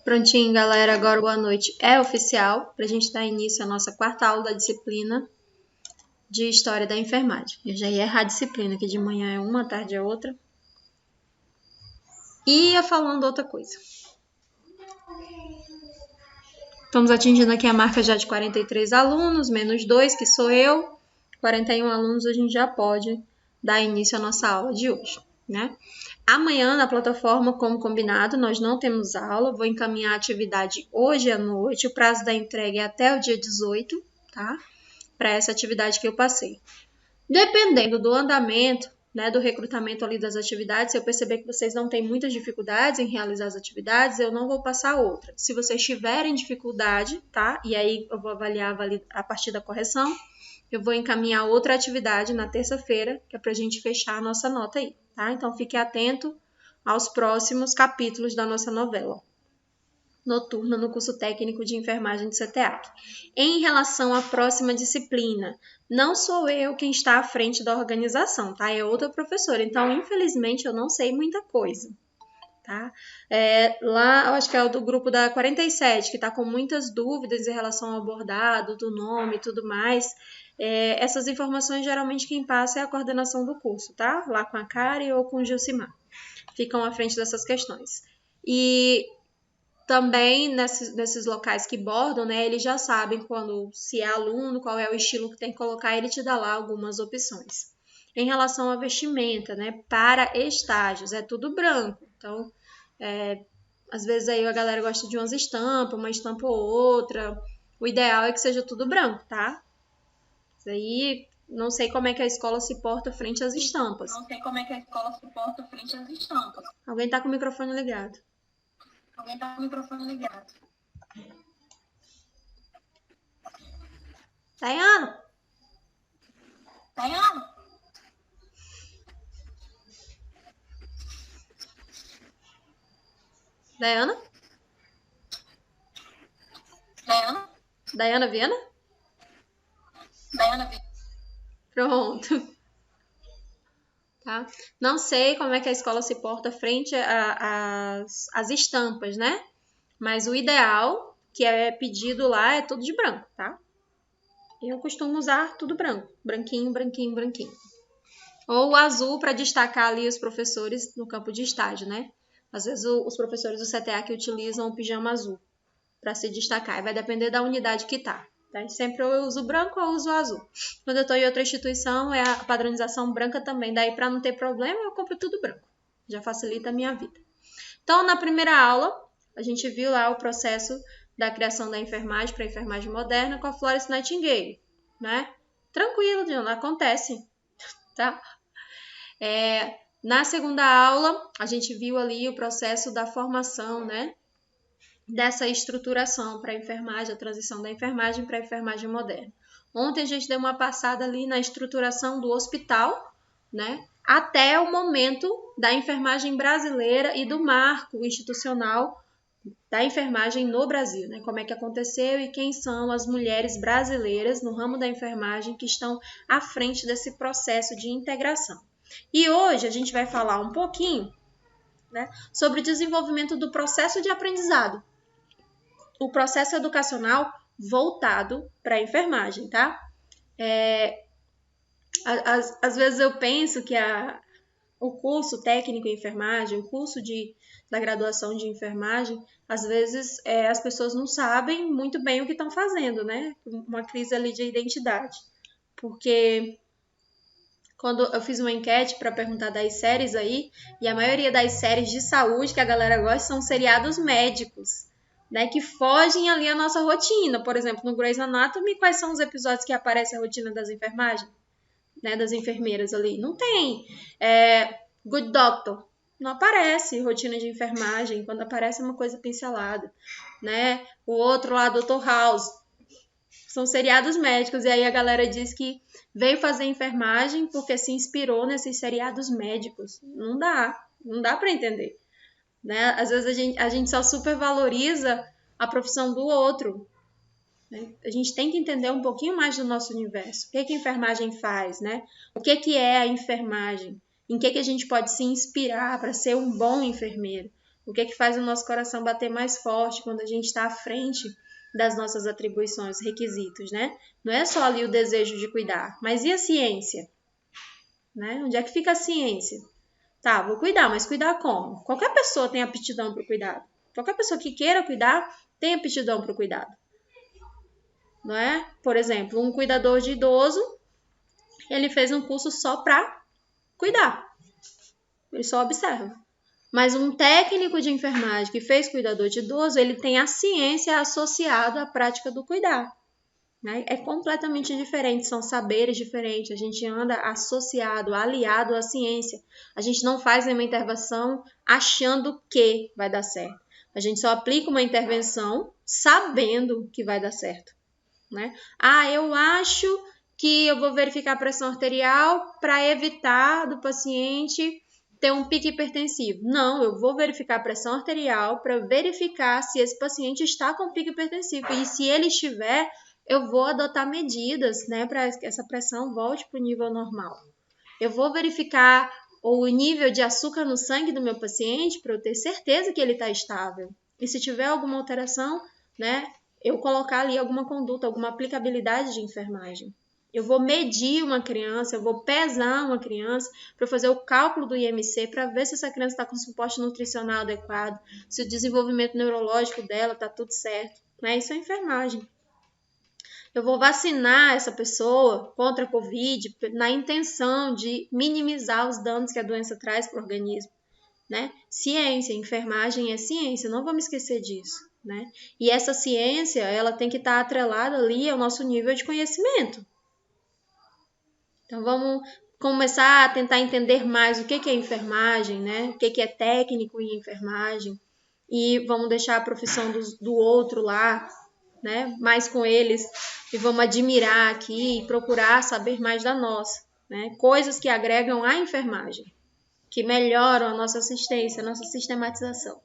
Prontinho, galera, agora boa noite é oficial para a gente dar início à nossa quarta aula da disciplina de História da Enfermagem. Eu já ia errar a disciplina, que de manhã é uma, à tarde é outra. E ia falando outra coisa. Estamos atingindo aqui a marca já de 43 alunos, menos 2, que sou eu. 41 alunos, a gente já pode dar início à nossa aula de hoje, né? Amanhã, na plataforma, como combinado, nós não temos aula. Vou encaminhar a atividade hoje à noite. O prazo da entrega é até o dia 18, tá? Para essa atividade que eu passei. Dependendo do andamento, né, do recrutamento ali das atividades, se eu perceber que vocês não têm muitas dificuldades em realizar as atividades, eu não vou passar outra. Se vocês tiverem dificuldade, tá? E aí eu vou avaliar a partir da correção, eu vou encaminhar outra atividade na terça-feira, que é para a gente fechar a nossa nota aí, tá? Então, fique atento aos próximos capítulos da nossa novela noturna no curso técnico de enfermagem do CTEAC. Em relação à próxima disciplina, não sou eu quem está à frente da organização, tá? É outra professora, então, infelizmente, eu não sei muita coisa, tá? Lá, eu acho que é o do grupo da 47, que está com muitas dúvidas em relação ao bordado, do nome e tudo mais. Essas informações, geralmente, quem passa é a coordenação do curso, tá? Lá com a Kari ou com o Gilcimar. Ficam à frente dessas questões. E também, nesses locais que bordam, né, eles já sabem se é aluno, qual é o estilo que tem que colocar, ele te dá lá algumas opções. Em relação à vestimenta, né, para estágios, é tudo branco. Então, às vezes aí a galera gosta de uma estampa ou outra. O ideal é que seja tudo branco, tá? Isso aí, não sei como é que a escola se porta frente às estampas. Alguém tá com o microfone ligado. Daiane? Daiana? Daiana Viana? Pronto. Tá? Não sei como é que a escola se porta frente às estampas, né? Mas o ideal, que é pedido lá, é tudo de branco, tá? Eu costumo usar tudo branco. Branquinho, branquinho, branquinho. Ou o azul para destacar ali os professores no campo de estágio, né? Às vezes os professores do CTEAC utilizam o pijama azul para se destacar. Vai depender da unidade que tá. Sempre eu uso branco ou eu uso azul. Quando eu estou em outra instituição, é a padronização branca também. Daí, para não ter problema, eu compro tudo branco. Já facilita a minha vida. Então, na primeira aula, a gente viu lá o processo da criação da enfermagem para a enfermagem moderna com a Florence Nightingale, né? Tranquilo, não acontece, tá? Na segunda aula, a gente viu ali o processo da formação, né? Dessa estruturação para a enfermagem, a transição da enfermagem para a enfermagem moderna. Ontem a gente deu uma passada ali na estruturação do hospital, né? Até o momento da enfermagem brasileira e do marco institucional da enfermagem no Brasil, né? Como é que aconteceu e quem são as mulheres brasileiras no ramo da enfermagem que estão à frente desse processo de integração. E hoje a gente vai falar um pouquinho, né, sobre o desenvolvimento do processo de aprendizado, o processo educacional voltado para a enfermagem, tá? Às vezes eu penso que o curso técnico em enfermagem, o curso da graduação de enfermagem, às vezes as pessoas não sabem muito bem o que estão fazendo, né? Uma crise ali de identidade. Porque quando eu fiz uma enquete para perguntar das séries aí, e a maioria das séries de saúde que a galera gosta são seriados médicos, né, que fogem ali a nossa rotina. Por exemplo, no Grey's Anatomy, quais são os episódios que aparece a rotina das enfermagens? Né, das enfermeiras ali? Não tem. Good Doctor. Não aparece rotina de enfermagem. Quando aparece é uma coisa pincelada. Né? O outro lá, Dr. House. São seriados médicos. E aí a galera diz que veio fazer enfermagem porque se inspirou nesses seriados médicos. Não dá para entender. Né? Às vezes a gente só supervaloriza a profissão do outro. Né? A gente tem que entender um pouquinho mais do nosso universo. O que a enfermagem faz? Né? O que é a enfermagem? Em que a gente pode se inspirar para ser um bom enfermeiro? O que é que faz o nosso coração bater mais forte quando a gente está à frente das nossas atribuições, requisitos, né? Não é só ali o desejo de cuidar, mas e a ciência? Né? Onde é que fica a ciência? Tá, vou cuidar, mas cuidar como? Qualquer pessoa tem aptidão para o cuidado. Qualquer pessoa que queira cuidar tem aptidão para o cuidado. Não é? Por exemplo, um cuidador de idoso, ele fez um curso só para cuidar. Ele só observa. Mas um técnico de enfermagem que fez cuidador de idoso, ele tem a ciência associada à prática do cuidar. Né? É completamente diferente, são saberes diferentes. A gente anda associado, aliado à ciência. A gente não faz nenhuma intervenção achando que vai dar certo. A gente só aplica uma intervenção sabendo que vai dar certo. Né? Ah, eu acho que eu vou verificar a pressão arterial para evitar do paciente ter um pico hipertensivo. Não, eu vou verificar a pressão arterial para verificar se esse paciente está com pico hipertensivo. E se ele estiver, eu vou adotar medidas, né, para que essa pressão volte para o nível normal. Eu vou verificar o nível de açúcar no sangue do meu paciente para eu ter certeza que ele está estável. E se tiver alguma alteração, né, eu colocar ali alguma conduta, alguma aplicabilidade de enfermagem. Eu vou medir uma criança, eu vou pesar uma criança para fazer o cálculo do IMC para ver se essa criança está com suporte nutricional adequado, se o desenvolvimento neurológico dela está tudo certo. Né? Isso é enfermagem. Eu vou vacinar essa pessoa contra a Covid na intenção de minimizar os danos que a doença traz para o organismo. Né? Ciência, enfermagem é ciência, não vamos esquecer disso. Né? E essa ciência, ela tem que estar atrelada ali ao nosso nível de conhecimento. Então, vamos começar a tentar entender mais o que é enfermagem, né? O que é técnico em enfermagem. E vamos deixar a profissão do outro lá, né? Mais com eles. E vamos admirar aqui e procurar saber mais da nossa. Né? Coisas que agregam à enfermagem, que melhoram a nossa assistência, a nossa sistematização.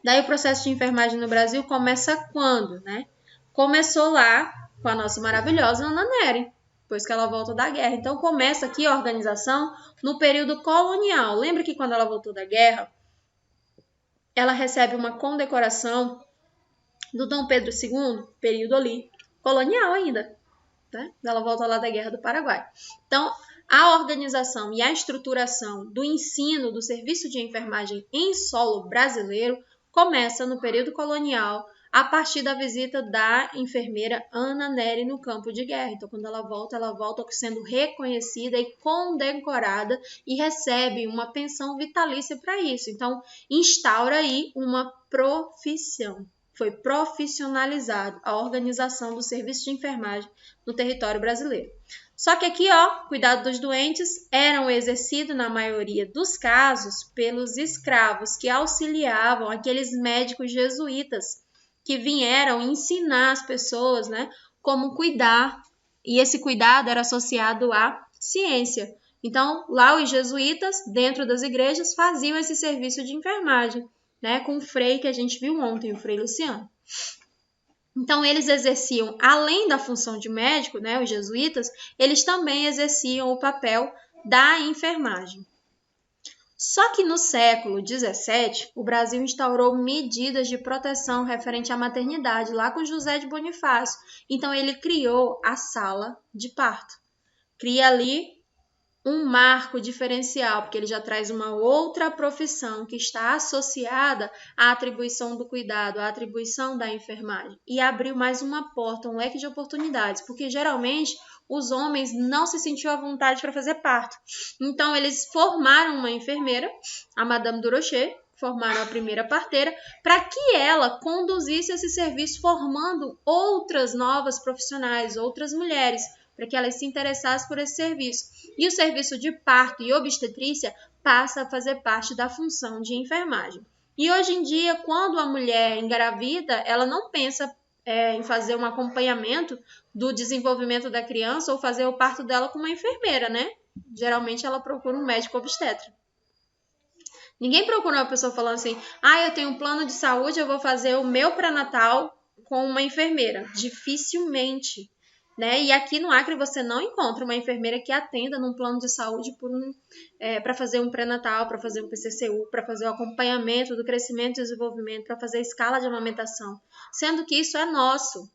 Daí o processo de enfermagem no Brasil começa quando, né? Começou lá com a nossa maravilhosa Ana Nery, depois que ela volta da guerra. Então começa aqui a organização no período colonial. Lembra que quando ela voltou da guerra, ela recebe uma condecoração do Dom Pedro II, período ali, colonial ainda. Né? Ela volta lá da Guerra do Paraguai. Então, a organização e a estruturação do ensino do serviço de enfermagem em solo brasileiro começa no período colonial, a partir da visita da enfermeira Ana Nery no campo de guerra. Então, quando ela volta sendo reconhecida e condecorada e recebe uma pensão vitalícia para isso. Então, instaura aí uma profissão. Foi profissionalizado a organização do serviço de enfermagem no território brasileiro. Só que aqui, cuidado dos doentes eram exercidos, na maioria dos casos, pelos escravos que auxiliavam aqueles médicos jesuítas que vieram ensinar as pessoas, né, como cuidar. E esse cuidado era associado à ciência. Então, lá os jesuítas, dentro das igrejas, faziam esse serviço de enfermagem. Né, com o Frei que a gente viu ontem, o Frei Luciano. Então, eles exerciam, além da função de médico, né, os jesuítas, eles também exerciam o papel da enfermagem. Só que no século XVII, o Brasil instaurou medidas de proteção referente à maternidade, lá com José de Bonifácio. Então, ele criou a sala de parto. Cria ali um marco diferencial, porque ele já traz uma outra profissão que está associada à atribuição do cuidado, à atribuição da enfermagem. E abriu mais uma porta, um leque de oportunidades, porque geralmente os homens não se sentiam à vontade para fazer parto. Então, eles formaram uma enfermeira, a Madame Durocher, formaram a primeira parteira, para que ela conduzisse esse serviço formando outras novas profissionais, outras mulheres, para que elas se interessassem por esse serviço. E o serviço de parto e obstetrícia passa a fazer parte da função de enfermagem. E hoje em dia, quando a mulher engravida, ela não pensa em fazer um acompanhamento do desenvolvimento da criança ou fazer o parto dela com uma enfermeira, né? Geralmente ela procura um médico obstetra. Ninguém procura uma pessoa falando assim, eu tenho um plano de saúde, eu vou fazer o meu pré-natal com uma enfermeira. Dificilmente. né? E aqui no Acre você não encontra uma enfermeira que atenda num plano de saúde para fazer um pré-natal, para fazer um PCCU, para fazer o acompanhamento do crescimento e desenvolvimento, para fazer a escala de amamentação, sendo que isso é nosso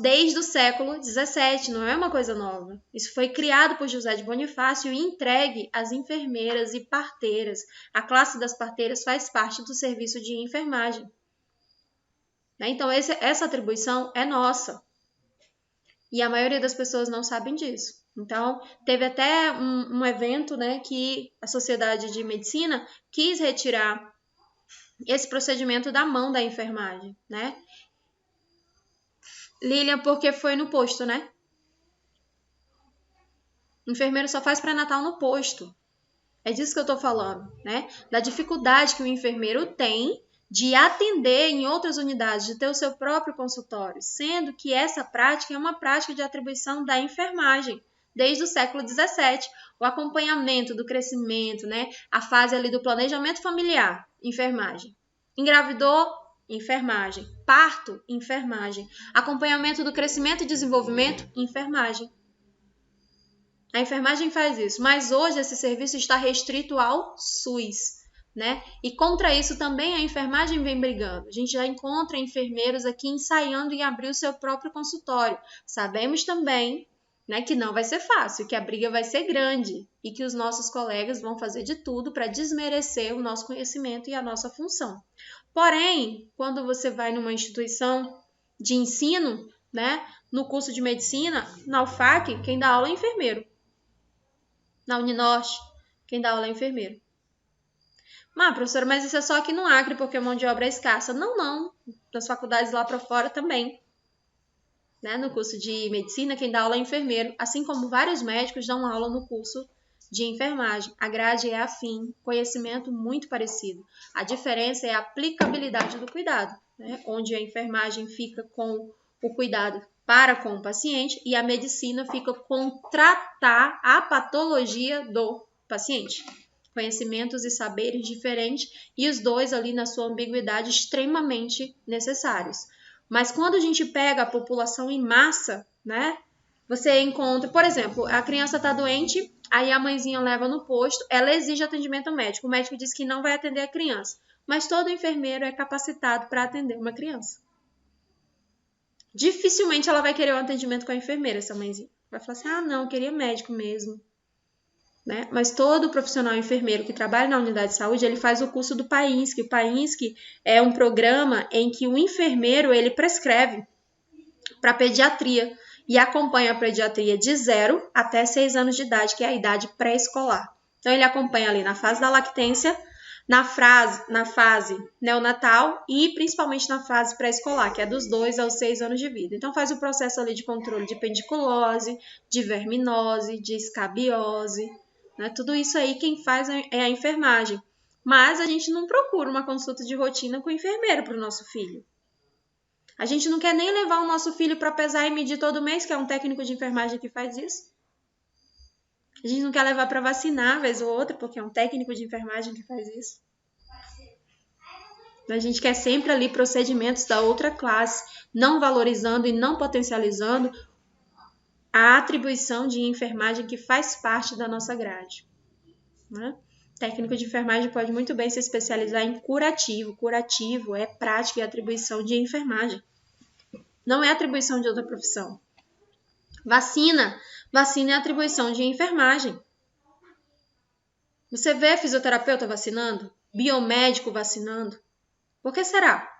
desde o século XVII, não é uma coisa nova. Isso foi criado por José de Bonifácio e entregue às enfermeiras e parteiras. A classe das parteiras faz parte do serviço de enfermagem. Então, essa atribuição é nossa. E a maioria das pessoas não sabem disso. Então, teve até um evento, né, que a Sociedade de Medicina quis retirar esse procedimento da mão da enfermagem, né? Lilian, porque foi no posto, né? O enfermeiro só faz pré-natal no posto. É disso que eu tô falando, né? Da dificuldade que o enfermeiro tem de atender em outras unidades, de ter o seu próprio consultório, sendo que essa prática é uma prática de atribuição da enfermagem, desde o século XVII. O acompanhamento do crescimento, né? A fase ali do planejamento familiar, enfermagem. Engravidou, enfermagem. Parto, enfermagem. Acompanhamento do crescimento e desenvolvimento, enfermagem. A enfermagem faz isso, mas hoje esse serviço está restrito ao SUS, né? E contra isso também a enfermagem vem brigando. A gente já encontra enfermeiros aqui ensaiando em abrir o seu próprio consultório. Sabemos também, né, que não vai ser fácil, que a briga vai ser grande e que os nossos colegas vão fazer de tudo para desmerecer o nosso conhecimento e a nossa função. Porém, quando você vai numa instituição de ensino, né, no curso de medicina, na UFAC, quem dá aula é enfermeiro. Na Uninorte, quem dá aula é enfermeiro. Professora, mas isso é só aqui no Acre, porque a mão de obra é escassa. Não. Nas faculdades lá para fora também. Né? No curso de medicina, quem dá aula é enfermeiro, assim como vários médicos dão aula no curso de enfermagem. A grade é afim, conhecimento muito parecido. A diferença é a aplicabilidade do cuidado, né? Onde a enfermagem fica com o cuidado para com o paciente e a medicina fica com tratar a patologia do paciente. Conhecimentos e saberes diferentes e os dois ali na sua ambiguidade extremamente necessários. Mas quando a gente pega a população em massa, né? Você encontra, por exemplo, a criança está doente, aí a mãezinha leva no posto, ela exige atendimento médico. O médico diz que não vai atender a criança, mas todo enfermeiro é capacitado para atender uma criança. Dificilmente ela vai querer um atendimento com a enfermeira, essa mãezinha. Vai falar assim, não, eu queria médico mesmo. Né? Mas todo profissional enfermeiro que trabalha na unidade de saúde, ele faz o curso do PAINSC. O PAINSC é um programa em que o enfermeiro, ele prescreve para pediatria e acompanha a pediatria de 0 até 6 anos de idade, que é a idade pré-escolar. Então, ele acompanha ali na fase da lactência, na fase neonatal e principalmente na fase pré-escolar, que é dos 2 aos 6 anos de vida. Então, faz o processo ali de controle de pendiculose, de verminose, de escabiose, né? Tudo isso aí quem faz é a enfermagem. Mas a gente não procura uma consulta de rotina com o enfermeiro para o nosso filho. A gente não quer nem levar o nosso filho para pesar e medir todo mês, que é um técnico de enfermagem que faz isso. A gente não quer levar para vacinar, vez ou outra, porque é um técnico de enfermagem que faz isso. A gente quer sempre ali procedimentos da outra classe, não valorizando e não potencializando a atribuição de enfermagem que faz parte da nossa grade. Né? Técnico de enfermagem pode muito bem se especializar em curativo. Curativo é prática e atribuição de enfermagem. Não é atribuição de outra profissão. Vacina é atribuição de enfermagem. Você vê fisioterapeuta vacinando? Biomédico vacinando? Por que será?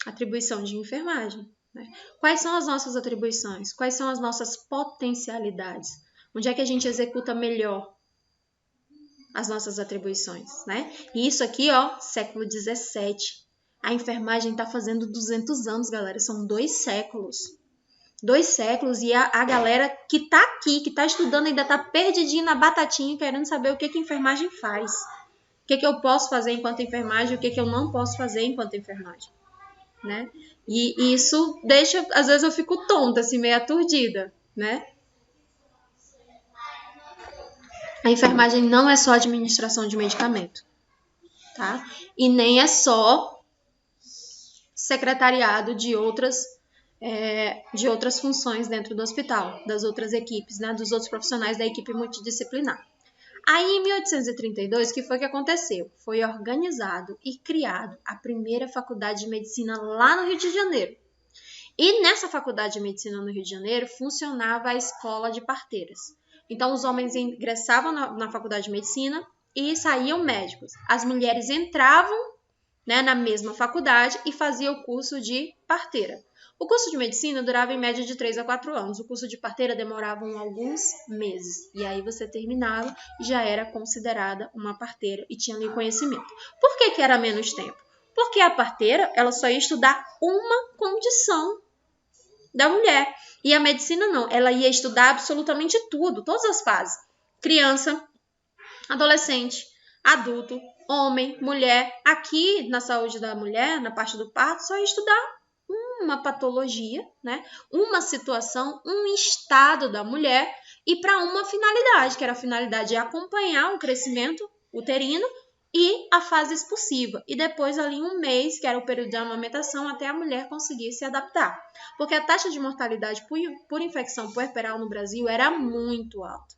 Atribuição de enfermagem. Né? Quais são as nossas atribuições? Quais são as nossas potencialidades? Onde é que a gente executa melhor as nossas atribuições? Né? E isso aqui, século XVII. A enfermagem está fazendo 200 anos, galera. São 2 séculos. 2 séculos e a galera que está aqui, que está estudando, ainda está perdidinha na batatinha, querendo saber o que a enfermagem faz. O que eu posso fazer enquanto enfermagem e o que eu não posso fazer enquanto enfermagem. Né? E isso deixa, às vezes eu fico tonta, assim, meio aturdida, né? A enfermagem não é só administração de medicamento, tá? E nem é só secretariado de outras funções dentro do hospital, das outras equipes, né, dos outros profissionais da equipe multidisciplinar. Aí, em 1832, o que foi que aconteceu? Foi organizado e criado a primeira faculdade de medicina lá no Rio de Janeiro. E nessa faculdade de medicina no Rio de Janeiro funcionava a escola de parteiras. Então, os homens ingressavam na faculdade de medicina e saíam médicos. As mulheres entravam, né, na mesma faculdade e faziam o curso de parteira. O curso de medicina durava em média de 3 a 4 anos. O curso de parteira demorava alguns meses. E aí você terminava e já era considerada uma parteira e tinha ali conhecimento. Por que era menos tempo? Porque a parteira, ela só ia estudar uma condição da mulher. E a medicina não, ela ia estudar absolutamente tudo, todas as fases. Criança, adolescente, adulto, homem, mulher. Aqui na saúde da mulher, na parte do parto, só ia estudar uma patologia, né? Uma situação, um estado da mulher e para uma finalidade, que era a finalidade de acompanhar o crescimento uterino e a fase expulsiva. E depois ali um mês, que era o período de amamentação, até a mulher conseguir se adaptar. Porque a taxa de mortalidade por infecção puerperal no Brasil era muito alta.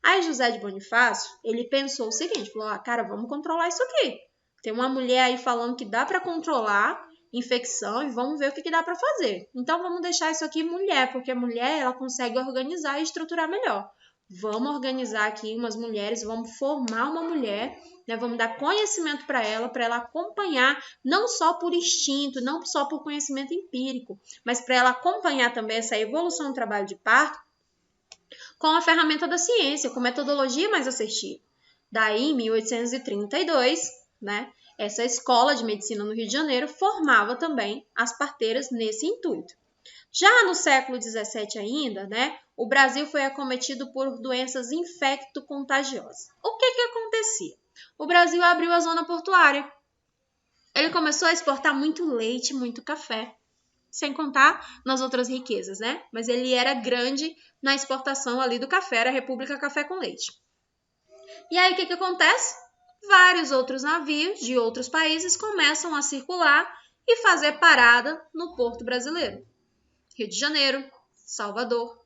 Aí José de Bonifácio, ele pensou o seguinte, falou, cara, vamos controlar isso aqui. Tem uma mulher aí falando que dá para controlar infecção e vamos ver o que dá para fazer. Então vamos deixar isso aqui mulher, porque a mulher ela consegue organizar e estruturar melhor. Vamos organizar aqui umas mulheres, vamos formar uma mulher, né? Vamos dar conhecimento para ela acompanhar, não só por instinto, não só por conhecimento empírico, mas para ela acompanhar também essa evolução do trabalho de parto com a ferramenta da ciência, com metodologia mais assertiva. Daí, em 1832, né, essa escola de medicina no Rio de Janeiro formava também as parteiras nesse intuito. Já no século XVII ainda, né, o Brasil foi acometido por doenças infecto-contagiosas. O que acontecia? O Brasil abriu a zona portuária. Ele começou a exportar muito leite, muito café, sem contar nas outras riquezas, né? Mas ele era grande na exportação ali do café, era a República Café com Leite. E aí, o que acontece? Vários outros navios de outros países começam a circular e fazer parada no porto brasileiro. Rio de Janeiro, Salvador.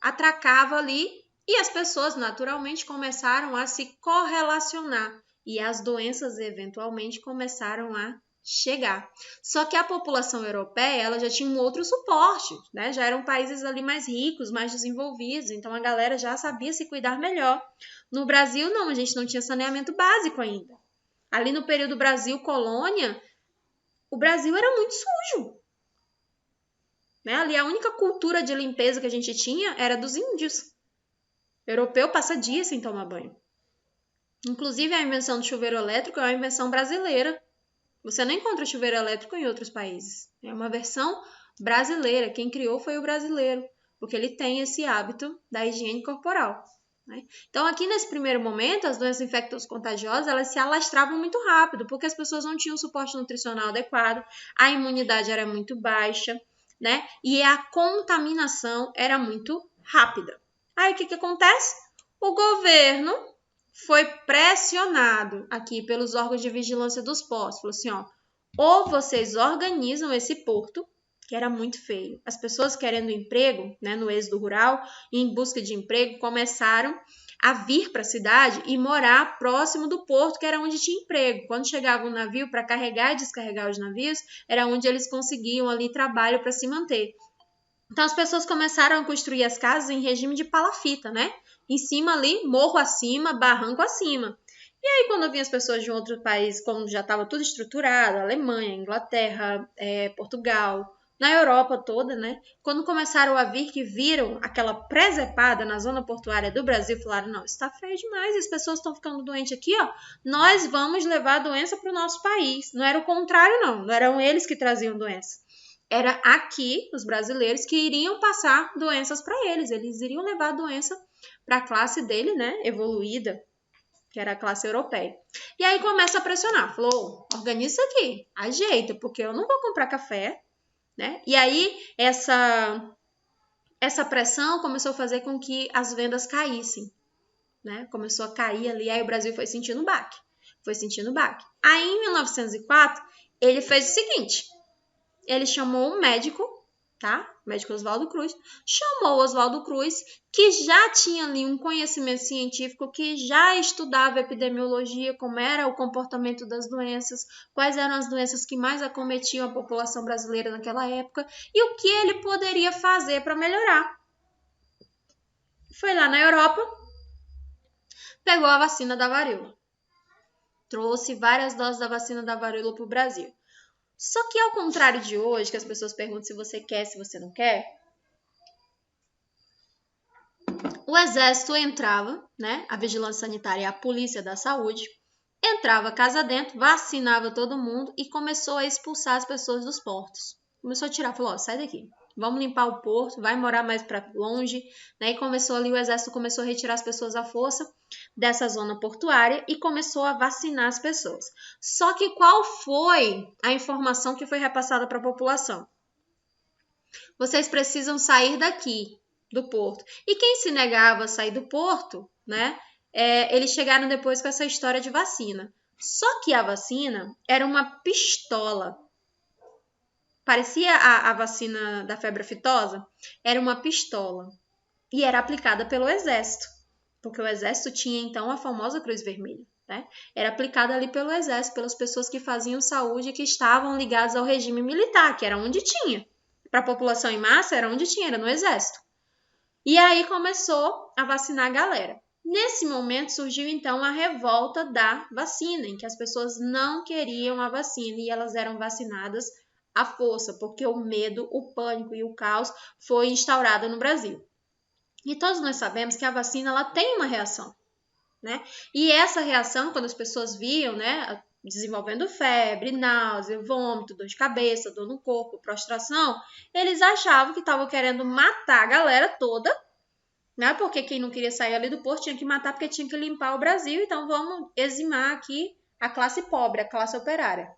Atracava ali e as pessoas naturalmente começaram a se correlacionar e as doenças eventualmente começaram a chegar. Só que a população europeia ela já tinha um outro suporte, né? Já eram países ali mais ricos, mais desenvolvidos, então a galera já sabia se cuidar melhor. No Brasil, não, a gente não tinha saneamento básico ainda. Ali no período Brasil-colônia, o Brasil era muito sujo. Né? Ali a única cultura de limpeza que a gente tinha era dos índios. O europeu passa dias sem tomar banho. Inclusive, a invenção do chuveiro elétrico é uma invenção brasileira. Você não encontra chuveiro elétrico em outros países. É uma versão brasileira. Quem criou foi o brasileiro, porque ele tem esse hábito da higiene corporal. Né? Então, aqui nesse primeiro momento, as doenças infecto-contagiosas elas se alastravam muito rápido, porque as pessoas não tinham suporte nutricional adequado, a imunidade era muito baixa, né? E a contaminação era muito rápida. Aí, o que acontece? O governo foi pressionado aqui pelos órgãos de vigilância dos portos. Falou assim, ó, ou vocês organizam esse porto, que era muito feio. As pessoas querendo emprego, né, no êxodo rural, em busca de emprego, começaram a vir para a cidade e morar próximo do porto, que era onde tinha emprego. Quando chegava um navio para carregar e descarregar os navios, era onde eles conseguiam ali trabalho para se manter. Então, as pessoas começaram a construir as casas em regime de palafita, né? Em cima ali, morro acima, barranco acima. E aí, quando vinham as pessoas de outro país, como já estava tudo estruturado, Alemanha, Inglaterra, Portugal, na Europa toda, né? Quando começaram a vir, que viram aquela presepada na zona portuária do Brasil, falaram, não, isso está feio demais, as pessoas estão ficando doentes aqui, ó. Nós vamos levar a doença para o nosso país. Não era o contrário, não. Não eram eles que traziam doença. Era aqui, os brasileiros, que iriam passar doenças para eles. Eles iriam levar a doença para a classe dele, né, evoluída, que era a classe europeia. E aí começa a pressionar. Falou, organiza isso aqui, ajeita, porque eu não vou comprar café, né? E aí essa pressão começou a fazer com que as vendas caíssem, né? Começou a cair ali, aí o Brasil foi sentindo baque. Aí em 1904, ele fez o seguinte, ele chamou um médico, tá? O médico Oswaldo Cruz, chamou o Oswaldo Cruz, que já tinha ali um conhecimento científico, que já estudava epidemiologia, como era o comportamento das doenças, quais eram as doenças que mais acometiam a população brasileira naquela época, e o que ele poderia fazer para melhorar. Foi lá na Europa, pegou a vacina da varíola. Trouxe várias doses da vacina da varíola para o Brasil. Só que ao contrário de hoje, que as pessoas perguntam se você quer, se você não quer, o exército entrava, né? A vigilância sanitária e a polícia da saúde, entrava casa dentro, vacinava todo mundo e começou a expulsar as pessoas dos portos. Começou a tirar, falou, ó, sai daqui. Vamos limpar o porto, vai morar mais para longe, né? E começou ali, o exército começou a retirar as pessoas à força dessa zona portuária e começou a vacinar as pessoas. Só que qual foi a informação que foi repassada para a população? Vocês precisam sair daqui, do porto. E quem se negava a sair do porto, né? Eles chegaram depois com essa história de vacina. Só que a vacina era uma pistola. Parecia a vacina da febre aftosa, era uma pistola e era aplicada pelo exército, porque o exército tinha então a famosa Cruz Vermelha, né? Era aplicada ali pelo exército, pelas pessoas que faziam saúde e que estavam ligadas ao regime militar, que era onde tinha. Para a população em massa, era onde tinha, era no exército. E aí começou a vacinar a galera. Nesse momento surgiu então a revolta da vacina, em que as pessoas não queriam a vacina e elas eram vacinadas à força, porque o medo, o pânico e o caos foi instaurado no Brasil. E todos nós sabemos que a vacina ela tem uma reação, né? E essa reação, quando as pessoas viam, né, desenvolvendo febre, náusea, vômito, dor de cabeça, dor no corpo, prostração, eles achavam que estavam querendo matar a galera toda, né? Porque quem não queria sair ali do porto tinha que matar porque tinha que limpar o Brasil, então vamos eximar aqui a classe pobre, a classe operária.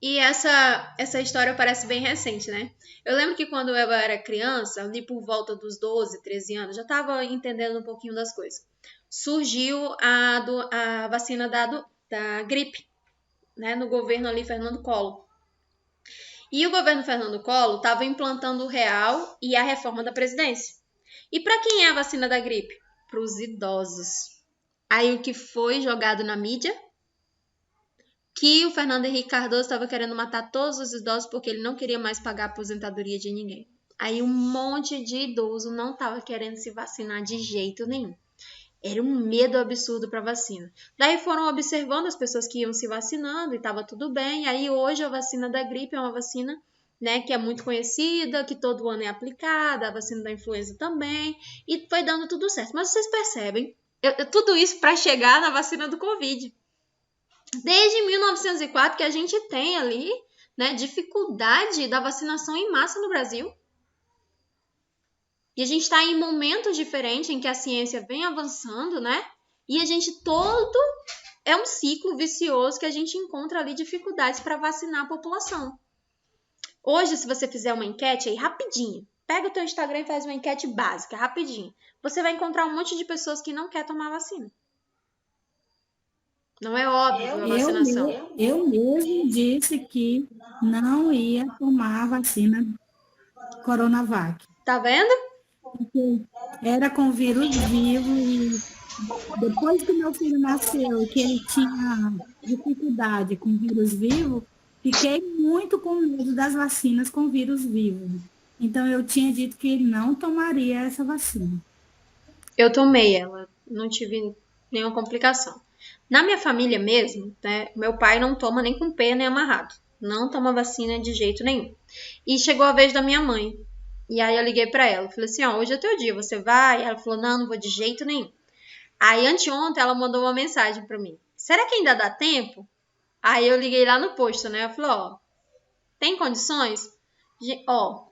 E essa história parece bem recente, né? Eu lembro que quando eu era criança, ali por volta dos 12, 13 anos, já estava entendendo um pouquinho das coisas. Surgiu a vacina da gripe, né? No governo ali, Fernando Collor. E o governo Fernando Collor estava implantando o real e a reforma da Previdência. E para quem é a vacina da gripe? Para os idosos. Aí o que foi jogado na mídia? Que o Fernando Henrique Cardoso estava querendo matar todos os idosos porque ele não queria mais pagar a aposentadoria de ninguém. Aí um monte de idoso não estava querendo se vacinar de jeito nenhum. Era um medo absurdo para a vacina. Daí foram observando as pessoas que iam se vacinando e estava tudo bem. Aí hoje a vacina da gripe é uma vacina, né, que é muito conhecida, que todo ano é aplicada, a vacina da influenza também, e foi dando tudo certo. Mas vocês percebem, tudo isso para chegar na vacina do Covid. Desde 1904 que a gente tem ali, né, dificuldade da vacinação em massa no Brasil. E a gente está em momentos diferentes em que a ciência vem avançando, né? E a gente todo é um ciclo vicioso que a gente encontra ali dificuldades para vacinar a população. Hoje, se você fizer uma enquete aí rapidinho, pega o teu Instagram e faz uma enquete básica, rapidinho. Você vai encontrar um monte de pessoas que não querem tomar vacina. Não é óbvio a vacinação. Eu mesmo disse que não ia tomar a vacina Coronavac. Tá vendo? Porque era com vírus vivo e depois que meu filho nasceu, que ele tinha dificuldade com vírus vivo, fiquei muito com medo das vacinas com vírus vivo. Então eu tinha dito que ele não tomaria essa vacina. Eu tomei ela, não tive nenhuma complicação. Na minha família mesmo, né, meu pai não toma nem com pé nem amarrado. Não toma vacina de jeito nenhum. E chegou a vez da minha mãe. E aí eu liguei pra ela, falei assim, ó, hoje é teu dia, você vai? Ela falou, não vou de jeito nenhum. Aí anteontem ela mandou uma mensagem pra mim. Será que ainda dá tempo? Aí eu liguei lá no posto, né? Eu falei, ó, tem condições? Ó,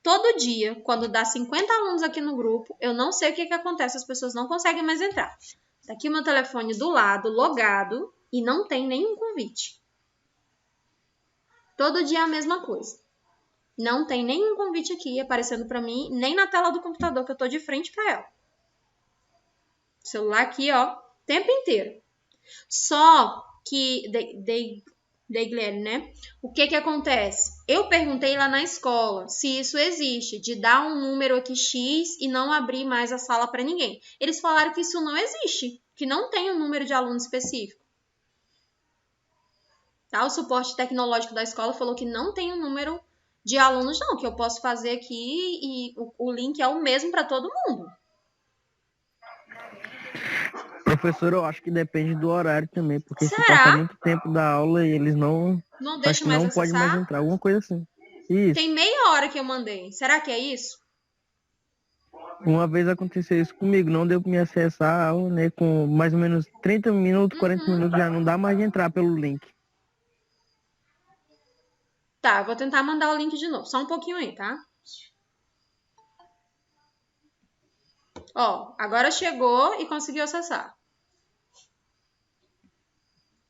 todo dia, quando dá 50 alunos aqui no grupo, eu não sei o que acontece, as pessoas não conseguem mais entrar. Tá aqui o meu telefone do lado, logado, e não tem nenhum convite. Todo dia é a mesma coisa. Não tem nenhum convite aqui aparecendo pra mim, nem na tela do computador, que eu tô de frente pra ela. Celular aqui, ó, o tempo inteiro. Só Degler, né? O que acontece? Eu perguntei lá na escola se isso existe, de dar um número aqui X e não abrir mais a sala para ninguém. Eles falaram que isso não existe, que não tem um número de aluno específico. Tá? O suporte tecnológico da escola falou que não tem um número de alunos, não, que eu posso fazer aqui e o link é o mesmo para todo mundo. Professor, eu acho que depende do horário também, porque se Será? passa muito tempo da aula e eles não deixam mais não acessar? pode mais entrar, alguma coisa assim. Isso. Tem meia hora que eu mandei. Será que é isso? Uma vez aconteceu isso comigo, não deu para me acessar a aula, né, com mais ou menos 30 minutos, 40 minutos, já não dá mais de entrar pelo link. Tá, eu vou tentar mandar o link de novo. Só um pouquinho aí, tá? Ó, agora chegou e conseguiu acessar.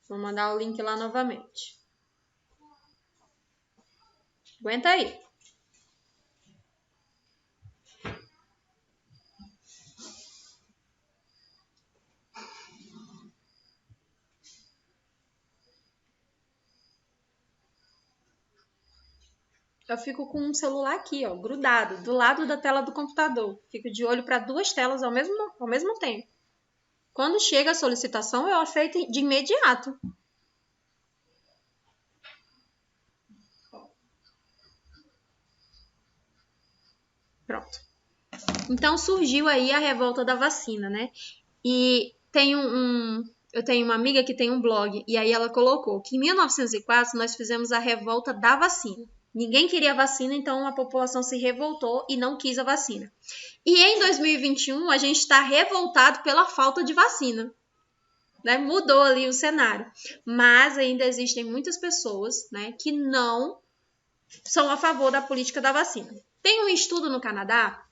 Vou mandar o link lá novamente. Aguenta aí. Eu fico com um celular aqui, ó, grudado, do lado da tela do computador. Fico de olho para duas telas ao mesmo tempo. Quando chega a solicitação, eu aceito de imediato. Pronto. Então surgiu aí a revolta da vacina, né? E eu tenho uma amiga que tem um blog, e aí ela colocou que em 1904 nós fizemos a revolta da vacina. Ninguém queria vacina, então a população se revoltou e não quis a vacina. E em 2021 a gente está revoltado pela falta de vacina. Né? Mudou ali o cenário. Mas ainda existem muitas pessoas, né, que não são a favor da política da vacina. Tem um estudo no Canadá,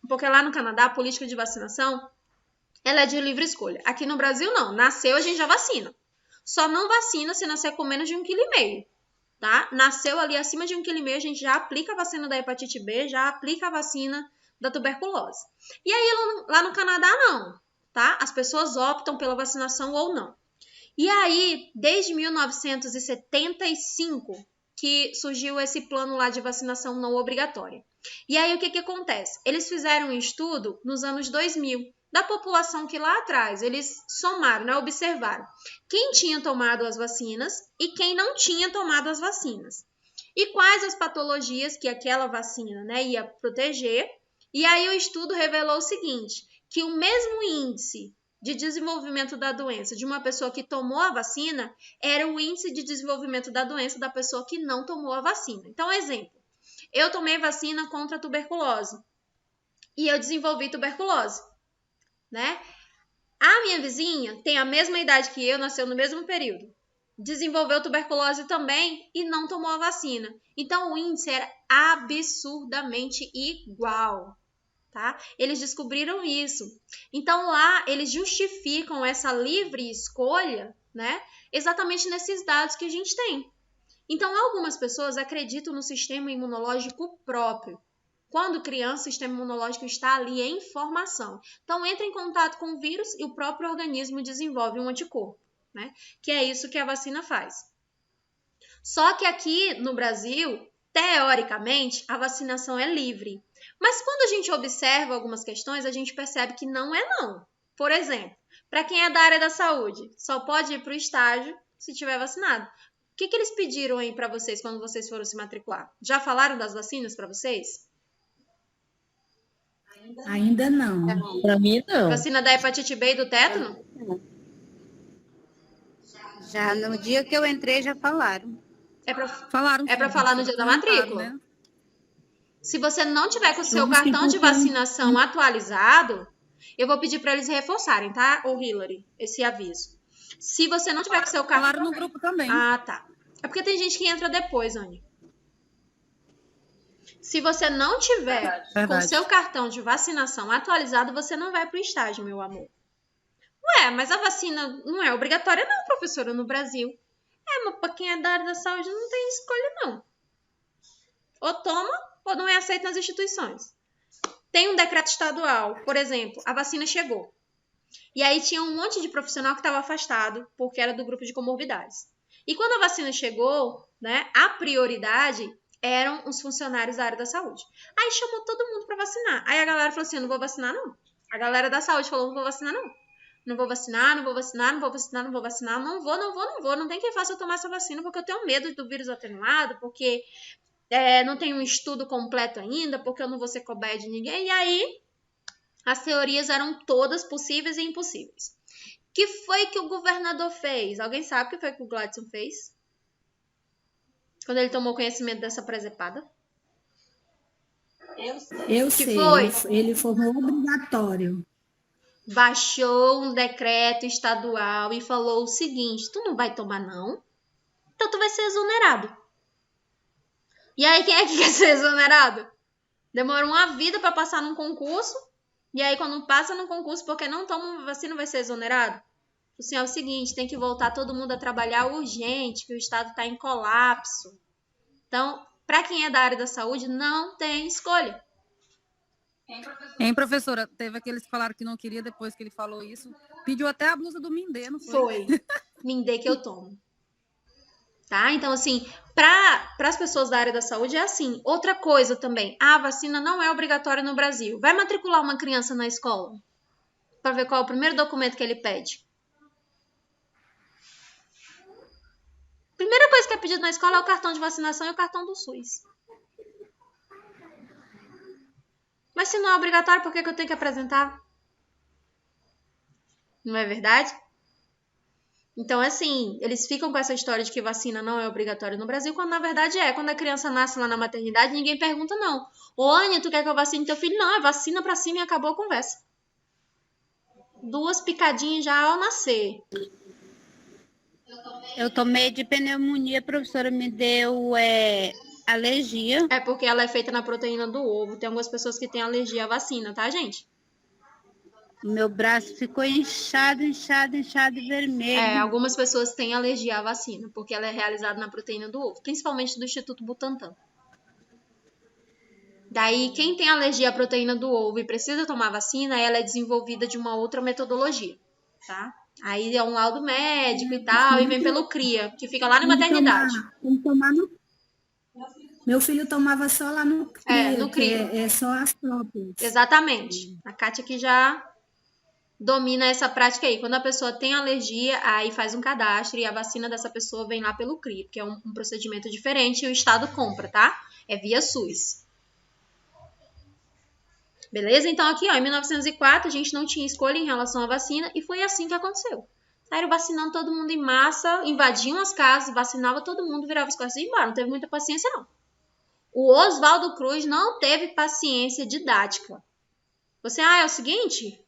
porque lá no Canadá a política de vacinação ela é de livre escolha. Aqui no Brasil não, nasceu a gente já vacina. Só não vacina se nascer com menos de 1,5 kg. Tá? Nasceu ali acima de 1,5 kg, a gente já aplica a vacina da hepatite B, já aplica a vacina da tuberculose. E aí lá no Canadá não, tá? As pessoas optam pela vacinação ou não. E aí, desde 1975, que surgiu esse plano lá de vacinação não obrigatória. E aí, o que acontece? Eles fizeram um estudo nos anos 2000, da população que lá atrás, eles somaram, né, observaram quem tinha tomado as vacinas e quem não tinha tomado as vacinas. E quais as patologias que aquela vacina, né, ia proteger. E aí o estudo revelou o seguinte, que o mesmo índice de desenvolvimento da doença de uma pessoa que tomou a vacina era o índice de desenvolvimento da doença da pessoa que não tomou a vacina. Então, exemplo, eu tomei vacina contra a tuberculose e eu desenvolvi tuberculose, né? A minha vizinha tem a mesma idade que eu, nasceu no mesmo período, desenvolveu tuberculose também e não tomou a vacina. Então, o índice era absurdamente igual. Tá? Eles descobriram isso. Então lá eles justificam essa livre escolha, né? Exatamente nesses dados que a gente tem. Então algumas pessoas acreditam no sistema imunológico próprio. Quando criança, o sistema imunológico está ali em formação. Então entra em contato com o vírus e o próprio organismo desenvolve um anticorpo, né? Que é isso que a vacina faz. Só que aqui no Brasil, teoricamente, a vacinação é livre. Mas quando a gente observa algumas questões, a gente percebe que não é não. Por exemplo, para quem é da área da saúde, só pode ir para o estágio se tiver vacinado. O que eles pediram aí para vocês quando vocês foram se matricular? Já falaram das vacinas para vocês? Ainda não. Para mim, não. Vacina da hepatite B e do tétano? Já no dia que eu entrei, já falaram. É para Falaram. falar no dia da matrícula. Né? Se você não tiver com o seu cartão de vacinação atualizado, eu vou pedir para eles reforçarem, tá, ô Hillary, esse aviso. Se você não tiver com o seu cartão... Falaram no grupo também. Ah, tá. É porque tem gente que entra depois, Anny. Se você não tiver com o seu cartão de vacinação atualizado, você não vai para o estágio, meu amor. Ué, mas a vacina não é obrigatória não, professora, no Brasil. Mas para quem é da área da saúde não tem escolha, não. Ou toma ou não é aceito nas instituições. Tem um decreto estadual, por exemplo, a vacina chegou. E aí tinha um monte de profissional que estava afastado, porque era do grupo de comorbidades. E quando a vacina chegou, né, a prioridade eram os funcionários da área da saúde. Aí chamou todo mundo para vacinar. Aí a galera falou assim, eu não vou vacinar não. A galera da saúde falou, não vou vacinar não. Não vou vacinar, não vou vacinar, não vou vacinar, não vou vacinar, não vou. Não tem quem faça eu tomar essa vacina, porque eu tenho medo do vírus atenuado, porque não tem um estudo completo ainda, porque eu não vou ser cobaia de ninguém. E aí, as teorias eram todas possíveis e impossíveis. O que foi que o governador fez? Alguém sabe o que foi que o Gladson fez? Quando ele tomou conhecimento dessa presepada? Eu Que sei, foi? ele formou obrigatório. Baixou um decreto estadual e falou o seguinte, tu não vai tomar não? Então tu vai ser exonerado. E aí quem é que quer ser exonerado? Demora uma vida para passar num concurso, e aí quando passa no concurso porque não toma vacina vai ser exonerado? Assim, é o seguinte, tem que voltar todo mundo a trabalhar urgente, que o Estado está em colapso. Então, para quem é da área da saúde, não tem escolha. Hein, professora? Teve aqueles que falaram que não queria depois que ele falou isso. Pediu até a blusa do Mindê, não foi? Foi. Mindê que eu tomo. Tá? Então, assim, para as pessoas da área da saúde é assim. Outra coisa também, a vacina não é obrigatória no Brasil. Vai matricular uma criança na escola para ver qual é o primeiro documento que ele pede. Primeira coisa que é pedido na escola é o cartão de vacinação e o cartão do SUS. Mas se não é obrigatório, por que eu tenho que apresentar? Não é verdade? Então, assim, eles ficam com essa história de que vacina não é obrigatória no Brasil, quando na verdade é. Quando a criança nasce lá na maternidade, ninguém pergunta não. Ô, Ania, tu quer que eu vacine teu filho? Não, é vacina pra cima e acabou a conversa. 2 picadinhas já ao nascer. Eu tomei de pneumonia, a professora me deu alergia. É porque ela é feita na proteína do ovo. Tem algumas pessoas que têm alergia à vacina, tá, gente? Meu braço ficou inchado e vermelho. Algumas pessoas têm alergia à vacina, porque ela é realizada na proteína do ovo, principalmente do Instituto Butantan. Daí, quem tem alergia à proteína do ovo e precisa tomar vacina, ela é desenvolvida de uma outra metodologia, tá? Aí é um laudo médico e tal, e vem pelo CRIA, que fica lá na maternidade. Tem que tomar no... Meu filho tomava só lá no CRIA, no CRIA. É só as próprias. Exatamente. A Kátia aqui já domina essa prática aí. Quando a pessoa tem alergia, aí faz um cadastro e a vacina dessa pessoa vem lá pelo CRIA, que é um procedimento diferente e o Estado compra, tá? É via SUS. Beleza? Então aqui, ó, em 1904, a gente não tinha escolha em relação à vacina e foi assim que aconteceu. Saíram vacinando todo mundo em massa, invadiam as casas, vacinava todo mundo, virava as costas e ia embora. Não teve muita paciência, não. O Oswaldo Cruz não teve paciência didática. Você, é o seguinte,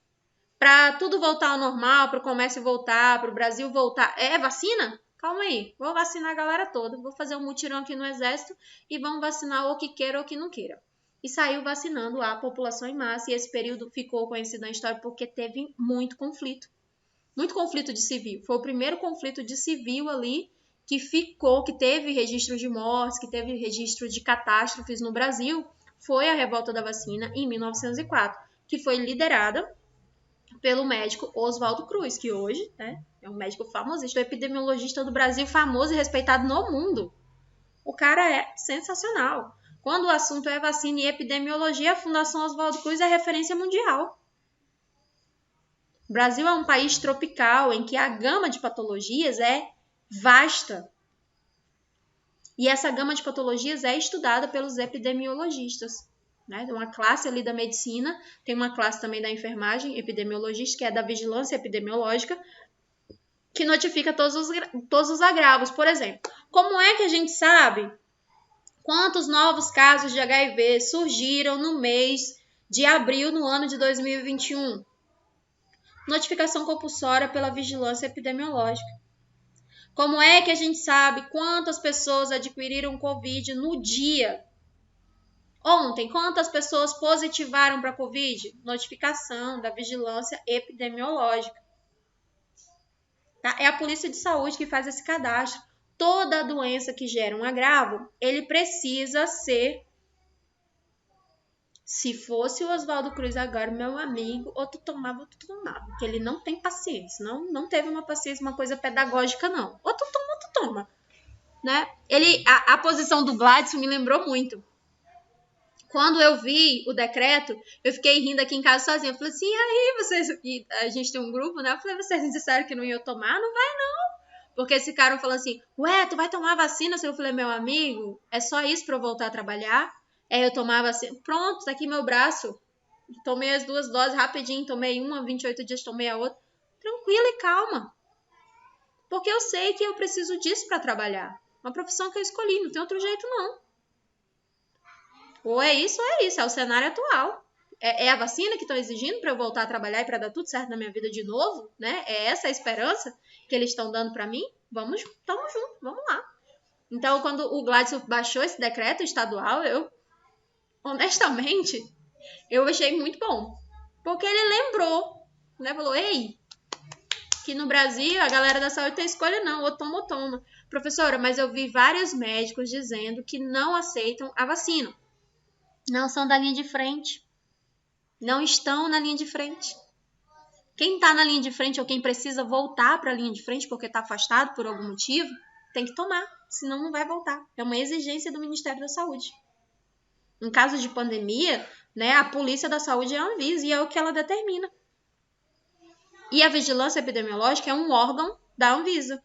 para tudo voltar ao normal, para o comércio voltar, para o Brasil voltar, é vacina? Calma aí, vou vacinar a galera toda, vou fazer um mutirão aqui no Exército e vamos vacinar ou que queira ou que não queira. E saiu vacinando a população em massa, e esse período ficou conhecido na história porque teve muito conflito de civil. Foi o primeiro conflito de civil ali que teve registro de mortes, que teve registro de catástrofes no Brasil, foi a revolta da vacina em 1904, que foi liderada pelo médico Oswaldo Cruz, que hoje é um médico famosíssimo, epidemiologista do Brasil, famoso e respeitado no mundo. O cara é sensacional. Quando o assunto é vacina e epidemiologia, a Fundação Oswaldo Cruz é referência mundial. O Brasil é um país tropical em que a gama de patologias é vasta. E essa gama de patologias é estudada pelos epidemiologistas. Né? Tem uma classe ali da medicina, tem uma classe também da enfermagem epidemiologista, que é da vigilância epidemiológica, que notifica todos os agravos. Por exemplo, como é que a gente sabe quantos novos casos de HIV surgiram no mês de abril no ano de 2021? Notificação compulsória pela vigilância epidemiológica. Como é que a gente sabe quantas pessoas adquiriram Covid no dia? Ontem, quantas pessoas positivaram para Covid? Notificação da vigilância epidemiológica. Tá? É a Polícia de Saúde que faz esse cadastro. Toda doença que gera um agravo, ele precisa ser Se fosse o Oswaldo Cruz agora, meu amigo, ou tu tomava ou tu tomava. Porque ele não tem paciência. Não teve uma paciência, uma coisa pedagógica, não. Ou tu toma ou tu toma. Né? A posição do Gladson me lembrou muito. Quando eu vi o decreto, eu fiquei rindo aqui em casa sozinha. Eu falei assim, e aí, vocês... E a gente tem um grupo, né? Eu falei, vocês disseram que não iam tomar? Não vai, não. Porque esse cara falou assim, ué, tu vai tomar vacina? Eu falei, meu amigo, é só isso pra eu voltar a trabalhar? Eu tomar vacina. Pronto, tá aqui meu braço. Tomei as 2 doses rapidinho. Tomei uma, 28 dias, tomei a outra. Tranquila e calma. Porque eu sei que eu preciso disso pra trabalhar. Uma profissão que eu escolhi, não tem outro jeito, não. Ou é isso, é o cenário atual. É a vacina que estão exigindo para eu voltar a trabalhar e para dar tudo certo na minha vida de novo, né? É essa a esperança que eles estão dando para mim? Tamo junto, vamos lá. Então, quando o Gladson baixou esse decreto estadual, honestamente, eu achei muito bom. Porque ele lembrou, né? Falou, ei, que no Brasil a galera da saúde tem escolha não, ou toma ou toma. Professora, mas eu vi vários médicos dizendo que não aceitam a vacina. Não são da linha de frente. Não estão na linha de frente. Quem está na linha de frente ou quem precisa voltar para a linha de frente porque está afastado por algum motivo, tem que tomar, senão não vai voltar. É uma exigência do Ministério da Saúde. Em caso de pandemia, né, a Polícia da Saúde é a Anvisa e é o que ela determina. E a vigilância epidemiológica é um órgão da Anvisa.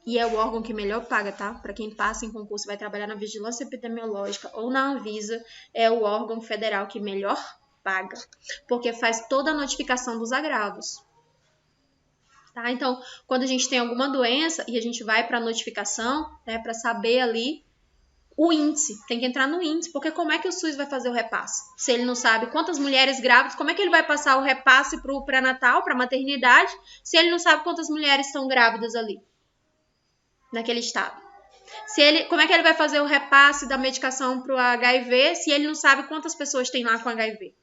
E é o órgão que melhor paga, tá? Para quem passa em concurso e vai trabalhar na vigilância epidemiológica ou na Anvisa, é o órgão federal que melhor paga. Porque faz toda a notificação dos agravos. Tá? Então, quando a gente tem alguma doença e a gente vai para a notificação, né, para saber ali o índice, tem que entrar no índice, porque como é que o SUS vai fazer o repasse? Se ele não sabe quantas mulheres grávidas, como é que ele vai passar o repasse para o pré-natal, para a maternidade, se ele não sabe quantas mulheres estão grávidas ali? Naquele estado. Como é que ele vai fazer o repasse da medicação para o HIV se ele não sabe quantas pessoas tem lá com HIV?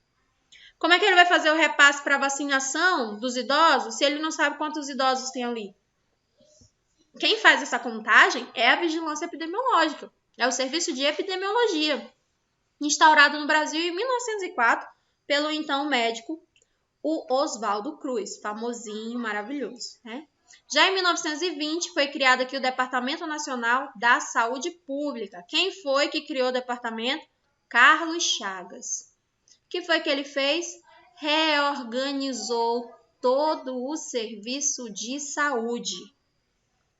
Como é que ele vai fazer o repasse para a vacinação dos idosos se ele não sabe quantos idosos tem ali? Quem faz essa contagem é a vigilância epidemiológica. É o serviço de epidemiologia, instaurado no Brasil em 1904 pelo então médico o Oswaldo Cruz, famosinho, maravilhoso, né? Já em 1920 foi criado aqui o Departamento Nacional da Saúde Pública. Quem foi que criou o departamento? Carlos Chagas. O que foi que ele fez? Reorganizou todo o serviço de saúde.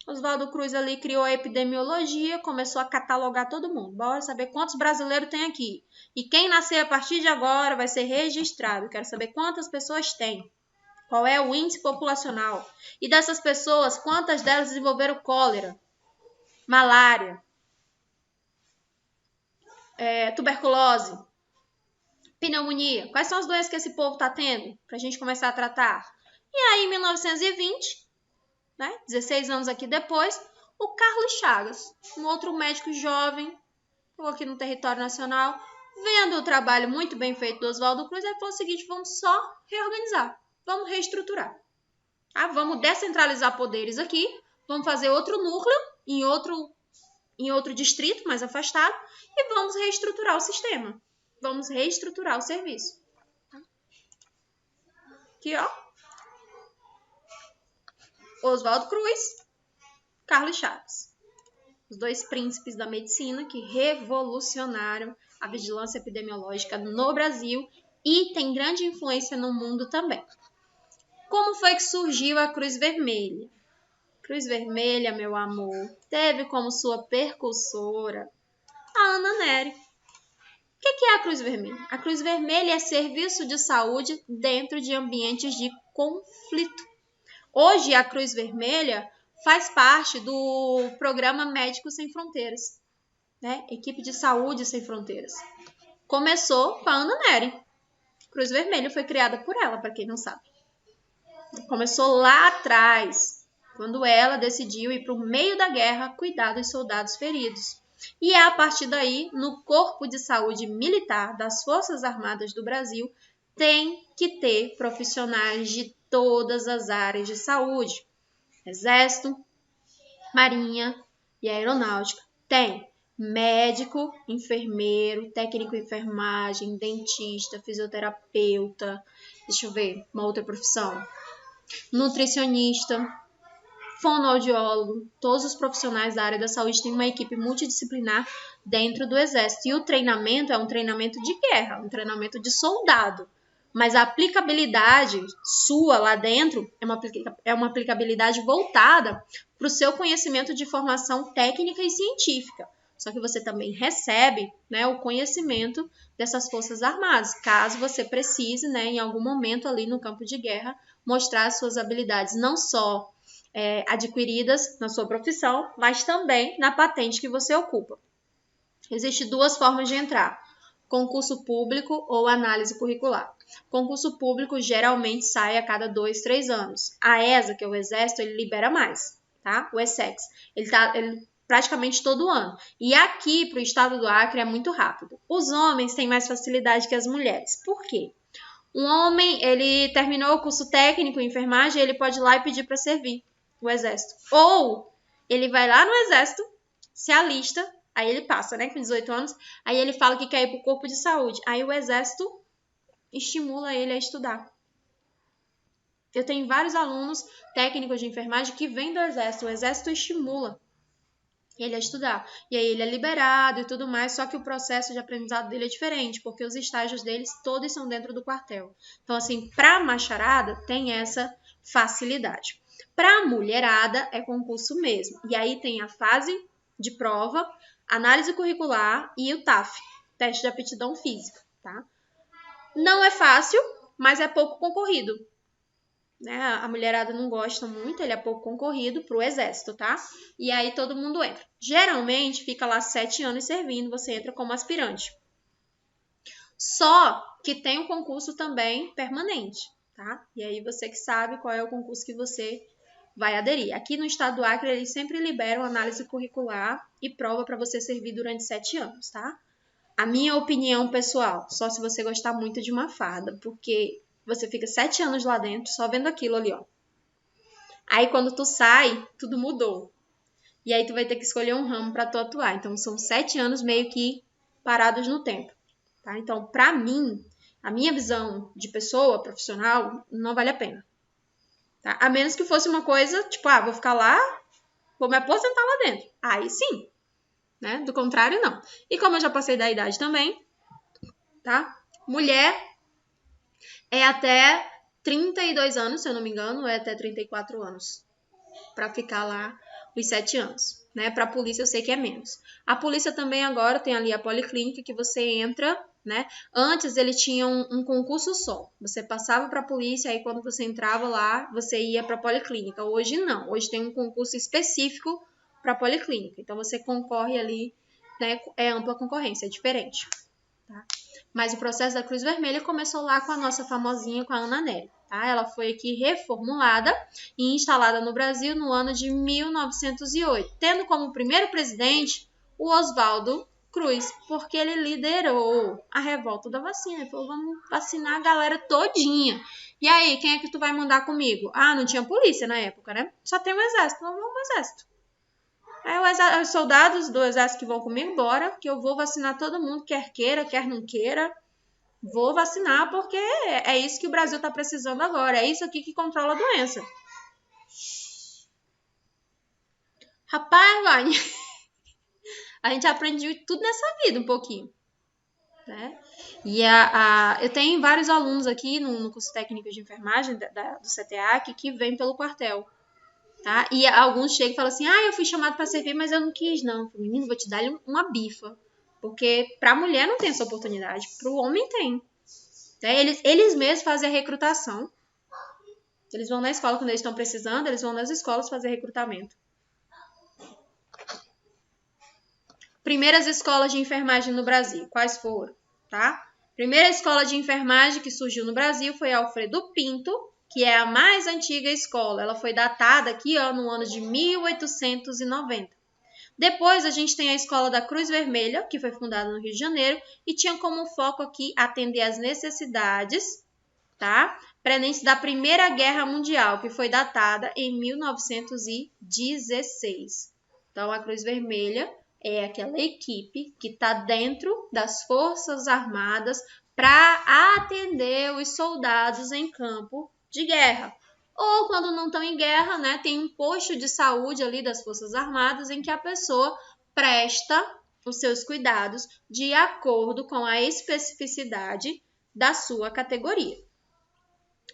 Oswaldo Cruz ali criou a epidemiologia, começou a catalogar todo mundo. Bora saber quantos brasileiros tem aqui. E quem nascer a partir de agora vai ser registrado. Quero saber quantas pessoas tem. Qual é o índice populacional? E dessas pessoas, quantas delas desenvolveram cólera, malária, tuberculose, pneumonia? Quais são as doenças que esse povo está tendo para a gente começar a tratar? E aí, em 1920, né, 16 anos aqui depois, o Carlos Chagas, um outro médico jovem, aqui no território nacional, vendo o trabalho muito bem feito do Oswaldo Cruz, ele falou o seguinte, vamos só reorganizar. Vamos reestruturar. Tá? Vamos descentralizar poderes aqui. Vamos fazer outro núcleo em outro distrito mais afastado. E vamos reestruturar o sistema. Vamos reestruturar o serviço. Tá? Aqui, ó. Oswaldo Cruz, Carlos Chagas. Os dois príncipes da medicina que revolucionaram a vigilância epidemiológica no Brasil e tem grande influência no mundo também. Como foi que surgiu a Cruz Vermelha? Cruz Vermelha, meu amor, teve como sua percussora a Ana Nery. O que é a Cruz Vermelha? A Cruz Vermelha é serviço de saúde dentro de ambientes de conflito. Hoje, a Cruz Vermelha faz parte do programa Médicos Sem Fronteiras, né? Equipe de Saúde Sem Fronteiras. Começou com a Ana Nery. Cruz Vermelha foi criada por ela, para quem não sabe. Começou lá atrás, quando ela decidiu ir para o meio da guerra cuidar dos soldados feridos. E é a partir daí, no Corpo de Saúde Militar das Forças Armadas do Brasil, tem que ter profissionais de todas as áreas de saúde. Exército, Marinha e Aeronáutica. Tem Médico, enfermeiro, técnico de enfermagem, dentista, fisioterapeuta, deixa eu ver, uma outra profissão, nutricionista, fonoaudiólogo, todos os profissionais da área da saúde têm uma equipe multidisciplinar dentro do Exército. E o treinamento é um treinamento de guerra, um treinamento de soldado. Mas a aplicabilidade sua lá dentro é uma aplicabilidade voltada para o seu conhecimento de formação técnica e científica. Só que você também recebe, né, o conhecimento dessas forças armadas, caso você precise, né, em algum momento ali no campo de guerra, mostrar as suas habilidades, não só adquiridas na sua profissão, mas também na patente que você ocupa. Existem duas formas de entrar: concurso público ou análise curricular. Concurso público geralmente sai a cada 2, 3 anos. A ESA, que é o Exército, ele libera mais, tá? O ESSEX, ele praticamente todo ano. E aqui, para o estado do Acre, é muito rápido. Os homens têm mais facilidade que as mulheres. Por quê? Um homem, ele terminou o curso técnico em enfermagem, ele pode ir lá e pedir para servir o Exército. Ou ele vai lá no Exército, se alista, aí ele passa, né, com 18 anos, aí ele fala que quer ir para o corpo de saúde. Aí o Exército estimula ele a estudar. Eu tenho vários alunos técnicos de enfermagem que vêm do Exército. O Exército estimula ele a estudar. E aí ele é liberado e tudo mais, só que o processo de aprendizado dele é diferente, porque os estágios deles todos são dentro do quartel. Então, assim, para a macharada tem essa facilidade. Para a mulherada é concurso mesmo. E aí tem a fase de prova, análise curricular e o TAF, teste de aptidão física, tá? Não é fácil, mas é pouco concorrido. Né? A mulherada não gosta muito, ele é pouco concorrido para o Exército, tá? E aí todo mundo entra. Geralmente fica lá 7 anos servindo, você entra como aspirante. Só que tem um concurso também permanente, tá? E aí você que sabe qual é o concurso que você vai aderir. Aqui no estado do Acre, eles sempre liberam análise curricular e prova para você servir durante 7 anos, tá? A minha opinião pessoal, só se você gostar muito de uma farda, porque você fica 7 anos lá dentro, só vendo aquilo ali, ó. Aí, quando tu sai, tudo mudou. E aí, tu vai ter que escolher um ramo para tu atuar. Então, são 7 anos meio que parados no tempo, tá? Então, pra mim, a minha visão de pessoa profissional não vale a pena, tá? A menos que fosse uma coisa, tipo, vou ficar lá, vou me aposentar lá dentro. Aí, sim, né? Do contrário, não. E como eu já passei da idade também, tá? Mulher é até 32 anos, se eu não me engano, é até 34 anos para ficar lá os 7 anos, né? Para a polícia eu sei que é menos. A polícia também agora tem ali a policlínica que você entra, né? Antes ele tinha um concurso só. Você passava para a polícia, aí quando você entrava lá, você ia para a policlínica. Hoje não. Hoje tem um concurso específico para a policlínica. Então você concorre ali, né? É ampla concorrência, é diferente, tá? Mas o processo da Cruz Vermelha começou lá com a nossa famosinha, com a Ana Nery, tá? Ela foi aqui reformulada e instalada no Brasil no ano de 1908, tendo como primeiro presidente o Oswaldo Cruz, porque ele liderou a revolta da vacina. Ele falou, vamos vacinar a galera todinha. E aí, quem é que tu vai mandar comigo? Não tinha polícia na época, né? Só tem o exército, então vamos pro exército. Aí os soldados do exército que vão comigo, bora, que eu vou vacinar todo mundo, quer queira, quer não queira. Vou vacinar porque é isso que o Brasil está precisando agora. É isso aqui que controla a doença. Rapaz, Vânia, a gente aprende tudo nessa vida um pouquinho, né? E eu tenho vários alunos aqui no curso técnico de enfermagem do CTAC que vêm pelo quartel. Tá? E alguns chegam e falam assim, eu fui chamado para servir, mas eu não quis, não. Menino, vou te dar uma bifa. Porque para a mulher não tem essa oportunidade, para o homem tem. Eles mesmos fazem a recrutação. Eles vão na escola quando eles estão precisando, eles vão nas escolas fazer recrutamento. Primeiras escolas de enfermagem no Brasil, quais foram? Tá? Primeira escola de enfermagem que surgiu no Brasil foi a Alfredo Pinto, que é a mais antiga escola. Ela foi datada aqui no ano de 1890. Depois a gente tem a Escola da Cruz Vermelha, que foi fundada no Rio de Janeiro, e tinha como foco aqui atender às necessidades, tá? Prenentes da Primeira Guerra Mundial, que foi datada em 1916. Então, a Cruz Vermelha É aquela equipe que está dentro das Forças Armadas para atender os soldados em campo de guerra. Ou quando não estão em guerra, né, tem um posto de saúde ali das Forças Armadas em que a pessoa presta os seus cuidados de acordo com a especificidade da sua categoria.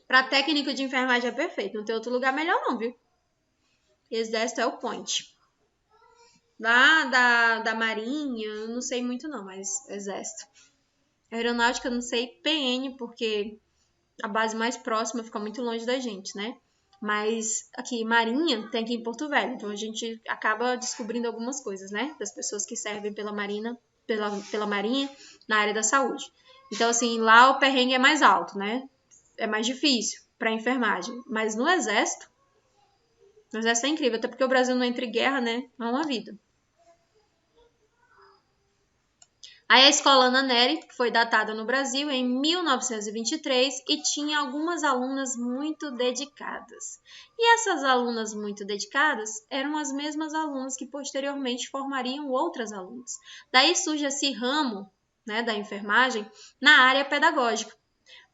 Para técnico de enfermagem é perfeito, não tem outro lugar melhor não, viu? Exército é o point. Lá da Marinha, eu não sei muito não, mas Exército. Aeronáutica, eu não sei PN, porque a base mais próxima fica muito longe da gente, né? Mas aqui, Marinha, tem aqui em Porto Velho, então a gente acaba descobrindo algumas coisas, né? Das pessoas que servem pela Marinha na área da saúde. Então, assim, lá o perrengue é mais alto, né? É mais difícil para enfermagem. Mas no Exército é incrível, até porque o Brasil não entra em guerra, né? É uma vida. Aí a escola Ana Nery foi datada no Brasil em 1923 e tinha algumas alunas muito dedicadas. E essas alunas muito dedicadas eram as mesmas alunas que posteriormente formariam outras alunas. Daí surge esse ramo, né, da enfermagem na área pedagógica.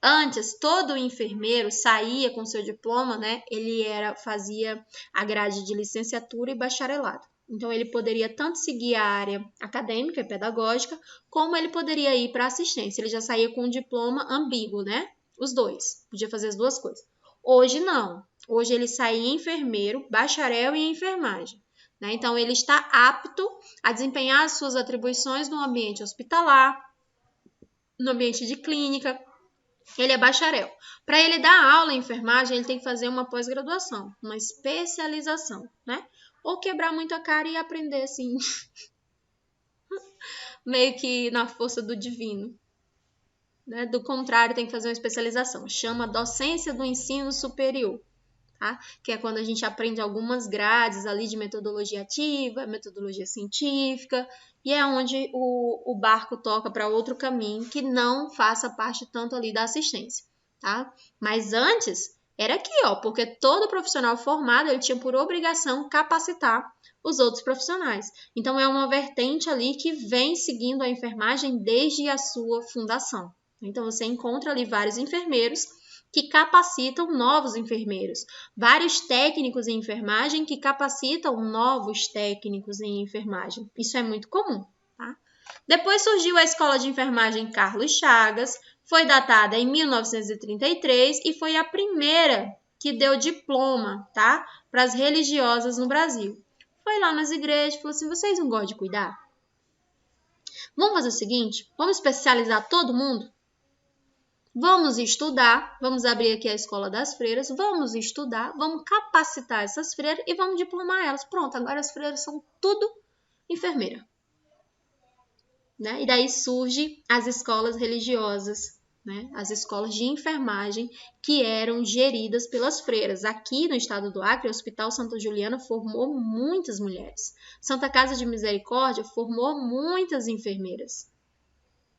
Antes, todo enfermeiro saía com seu diploma, né? Ele fazia a grade de licenciatura e bacharelado. Então, ele poderia tanto seguir a área acadêmica e pedagógica, como ele poderia ir para assistência. Ele já saía com um diploma ambíguo, né? Os dois. Podia fazer as duas coisas. Hoje, não. Hoje, ele sai enfermeiro, bacharel em enfermagem. Né? Então, ele está apto a desempenhar as suas atribuições no ambiente hospitalar, no ambiente de clínica. Ele é bacharel. Para ele dar aula em enfermagem, ele tem que fazer uma pós-graduação, uma especialização, né? Ou quebrar muito a cara e aprender assim, meio que na força do divino. Né? Do contrário, tem que fazer uma especialização. Chama docência do ensino superior, tá? Que é quando a gente aprende algumas grades ali de metodologia ativa, metodologia científica, e é onde o barco toca para outro caminho que não faça parte tanto ali da assistência, tá? Mas antes era aqui, ó, porque todo profissional formado ele tinha por obrigação capacitar os outros profissionais. Então é uma vertente ali que vem seguindo a enfermagem desde a sua fundação. Então você encontra ali vários enfermeiros que capacitam novos enfermeiros, vários técnicos em enfermagem que capacitam novos técnicos em enfermagem. Isso é muito comum, tá? Depois surgiu a Escola de Enfermagem Carlos Chagas, foi datada em 1933 e foi a primeira que deu diploma, tá? Para as religiosas no Brasil. Foi lá nas igrejas e falou assim, vocês não gostam de cuidar? Vamos fazer o seguinte, vamos especializar todo mundo? Vamos estudar, vamos abrir aqui a Escola das Freiras, vamos estudar, vamos capacitar essas freiras e vamos diplomar elas. Pronto, agora as freiras são tudo enfermeira. Né? E daí surgem as escolas religiosas, né? As escolas de enfermagem que eram geridas pelas freiras. Aqui no estado do Acre, o Hospital Santa Juliana formou muitas mulheres. Santa Casa de Misericórdia formou muitas enfermeiras.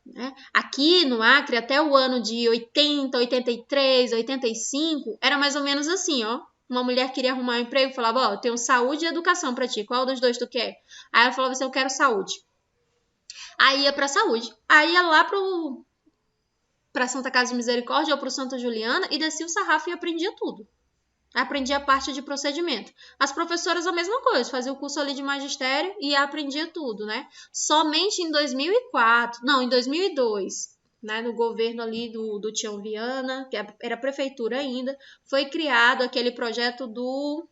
Né? Aqui no Acre, até o ano de 80, 83, 85, era mais ou menos assim, ó. Uma mulher queria arrumar um emprego e falava, ó, eu tenho saúde e educação para ti, qual dos dois tu quer? Aí ela falava assim, eu quero saúde. Aí ia para saúde, aí ia lá para Santa Casa de Misericórdia ou para o Santa Juliana e descia o sarrafo e aprendia tudo. Aprendia a parte de procedimento. As professoras a mesma coisa, faziam o curso ali de magistério e aprendia tudo, né? Somente em 2002, né, no governo ali do Tião Viana, que era prefeitura ainda, foi criado aquele projeto do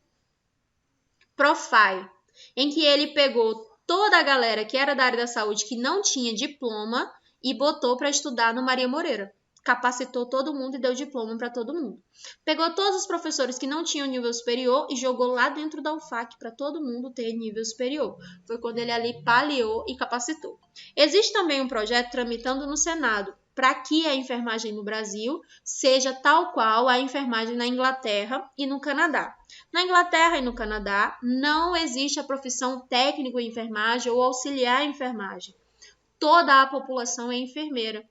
Profai, em que ele pegou toda a galera que era da área da saúde que não tinha diploma e botou para estudar no Maria Moreira. Capacitou todo mundo e deu diploma para todo mundo. Pegou todos os professores que não tinham nível superior e jogou lá dentro da UFAC para todo mundo ter nível superior. Foi quando ele ali paliou e capacitou. Existe também um projeto tramitando no Senado para que a enfermagem no Brasil seja tal qual a enfermagem na Inglaterra e no Canadá. Na Inglaterra e no Canadá não existe a profissão técnico em enfermagem ou auxiliar em enfermagem. Toda a população é enfermeira.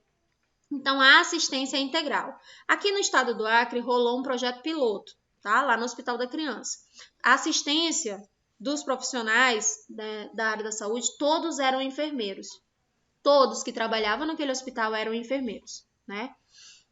Então, a assistência é integral. Aqui no estado do Acre rolou um projeto piloto, tá? Lá no Hospital da Criança. A assistência dos profissionais, né, da área da saúde, todos eram enfermeiros. Todos que trabalhavam naquele hospital eram enfermeiros, né?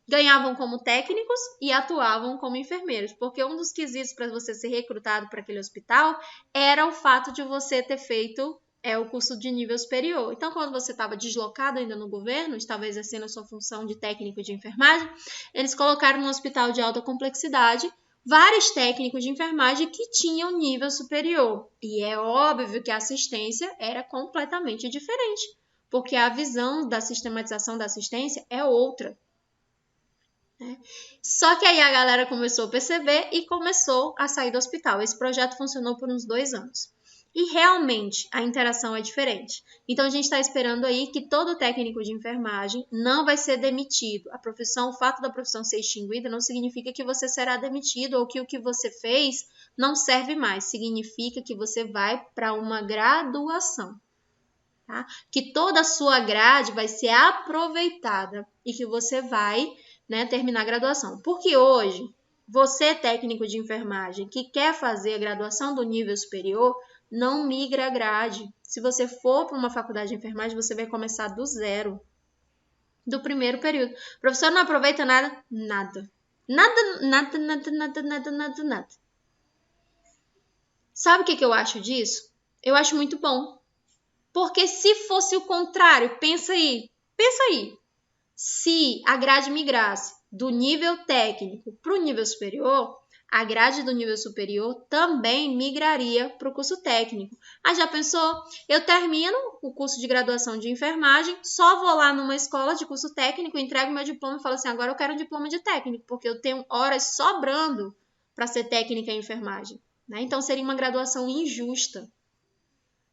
Ganhavam como técnicos e atuavam como enfermeiros, porque um dos quesitos para você ser recrutado para aquele hospital era o fato de você ter feito o curso de nível superior. Então, quando você estava deslocado ainda no governo, estava exercendo a sua função de técnico de enfermagem, eles colocaram no hospital de alta complexidade vários técnicos de enfermagem que tinham nível superior. E é óbvio que a assistência era completamente diferente, porque a visão da sistematização da assistência é outra. Só que aí a galera começou a perceber e começou a sair do hospital. Esse projeto funcionou por uns 2 anos. E realmente a interação é diferente. Então a gente está esperando aí que todo técnico de enfermagem não vai ser demitido. O fato da profissão ser extinguida não significa que você será demitido ou que o que você fez não serve mais. Significa que você vai para uma graduação. Tá? Que toda a sua grade vai ser aproveitada e que você vai, né, terminar a graduação. Porque hoje, você técnico de enfermagem que quer fazer a graduação do nível superior, não migra a grade. Se você for para uma faculdade de enfermagem, você vai começar do zero, do primeiro período. O professor não aproveita nada? Nada. Nada. Sabe o que eu acho disso? Eu acho muito bom. Porque se fosse o contrário, pensa aí. Se a grade migrasse do nível técnico para o nível superior, a grade do nível superior também migraria para o curso técnico. Ah, já pensou? Eu termino o curso de graduação de enfermagem, só vou lá numa escola de curso técnico, entrego meu diploma e falo assim, agora eu quero um diploma de técnico, porque eu tenho horas sobrando para ser técnica em enfermagem. Né? Então, seria uma graduação injusta.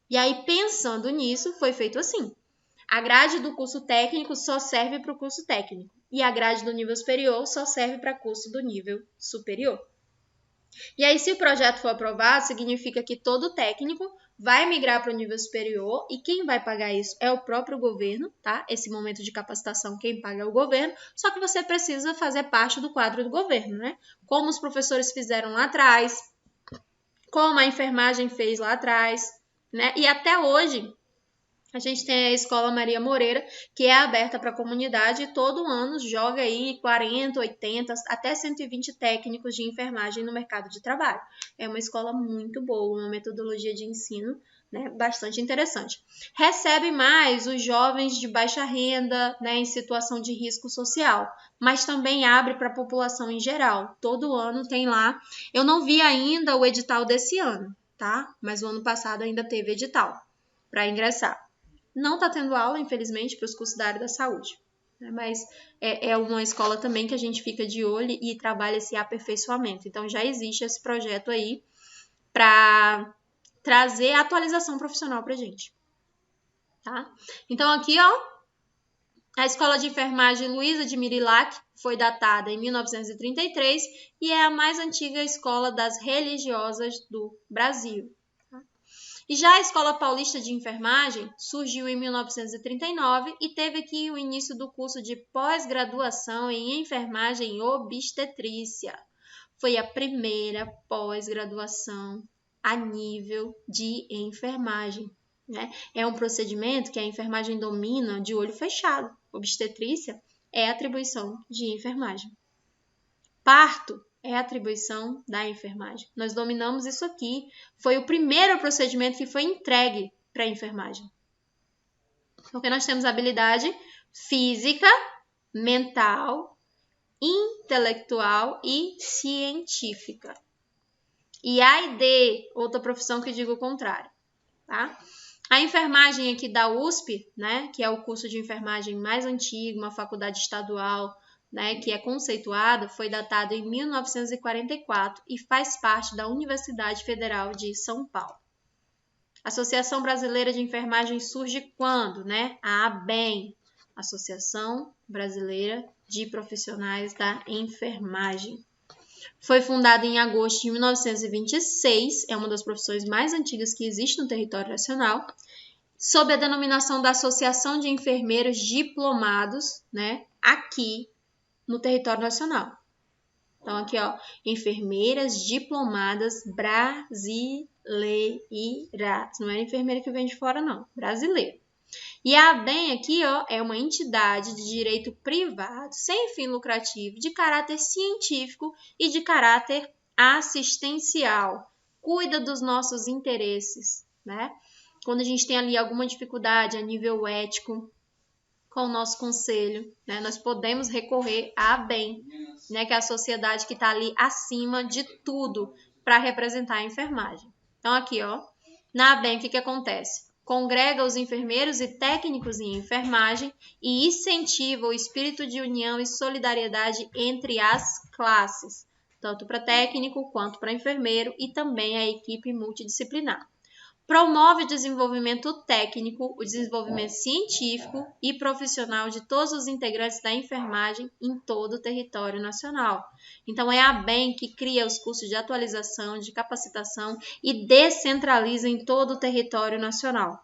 E aí, pensando nisso, foi feito assim. A grade do curso técnico só serve para o curso técnico. E a grade do nível superior só serve para curso do nível superior. E aí, se o projeto for aprovado, significa que todo técnico vai migrar para o nível superior e quem vai pagar isso é o próprio governo, tá? Esse momento de capacitação, quem paga é o governo, só que você precisa fazer parte do quadro do governo, né? Como os professores fizeram lá atrás, como a enfermagem fez lá atrás, né? E até hoje, a gente tem a Escola Maria Moreira, que é aberta para a comunidade e todo ano joga aí 40, 80, até 120 técnicos de enfermagem no mercado de trabalho. É uma escola muito boa, uma metodologia de ensino, né, bastante interessante. Recebe mais os jovens de baixa renda, né, em situação de risco social, mas também abre para a população em geral. Todo ano tem lá. Eu não vi ainda o edital desse ano, tá? Mas o ano passado ainda teve edital para ingressar. Não está tendo aula, infelizmente, para os cursos da área da saúde. Né? Mas é uma escola também que a gente fica de olho e trabalha esse aperfeiçoamento. Então, já existe esse projeto aí para trazer atualização profissional para a gente. Tá? Então, aqui, ó, a Escola de Enfermagem Luísa de Mirilac foi datada em 1933 e é a mais antiga escola das religiosas do Brasil. E já a Escola Paulista de Enfermagem surgiu em 1939 e teve aqui o início do curso de pós-graduação em enfermagem e obstetrícia. Foi a primeira pós-graduação a nível de enfermagem. Né? É um procedimento que a enfermagem domina de olho fechado. Obstetrícia é atribuição de enfermagem. Parto é a atribuição da enfermagem. Nós dominamos isso aqui. Foi o primeiro procedimento que foi entregue para a enfermagem. Porque nós temos habilidade física, mental, intelectual e científica. E A&D, outra profissão que diga o contrário. Tá? A enfermagem aqui da USP, né, que é o curso de enfermagem mais antigo, uma faculdade estadual, né, que é conceituado, foi datado em 1944 e faz parte da Universidade Federal de São Paulo. A Associação Brasileira de Enfermagem surge quando? Né? A ABEM, Associação Brasileira de Profissionais da Enfermagem. Foi fundada em agosto de 1926, é uma das profissões mais antigas que existe no território nacional, sob a denominação da Associação de Enfermeiros Diplomados, né, aqui no território nacional. Então, aqui, ó, enfermeiras diplomadas brasileiras. Não é enfermeira que vem de fora, não. Brasileira. E a ABEM aqui, ó, é uma entidade de direito privado, sem fim lucrativo, de caráter científico e de caráter assistencial. Cuida dos nossos interesses, né? Quando a gente tem ali alguma dificuldade a nível ético com o nosso conselho, né? Nós podemos recorrer à ABEM, né? Que é a sociedade que está ali acima de tudo para representar a enfermagem. Então, aqui, ó, na ABEM, o que acontece? Congrega os enfermeiros e técnicos em enfermagem e incentiva o espírito de união e solidariedade entre as classes, tanto para técnico quanto para enfermeiro e também a equipe multidisciplinar. Promove o desenvolvimento técnico, o desenvolvimento científico e profissional de todos os integrantes da enfermagem em todo o território nacional. Então, é a ABEM que cria os cursos de atualização, de capacitação e descentraliza em todo o território nacional.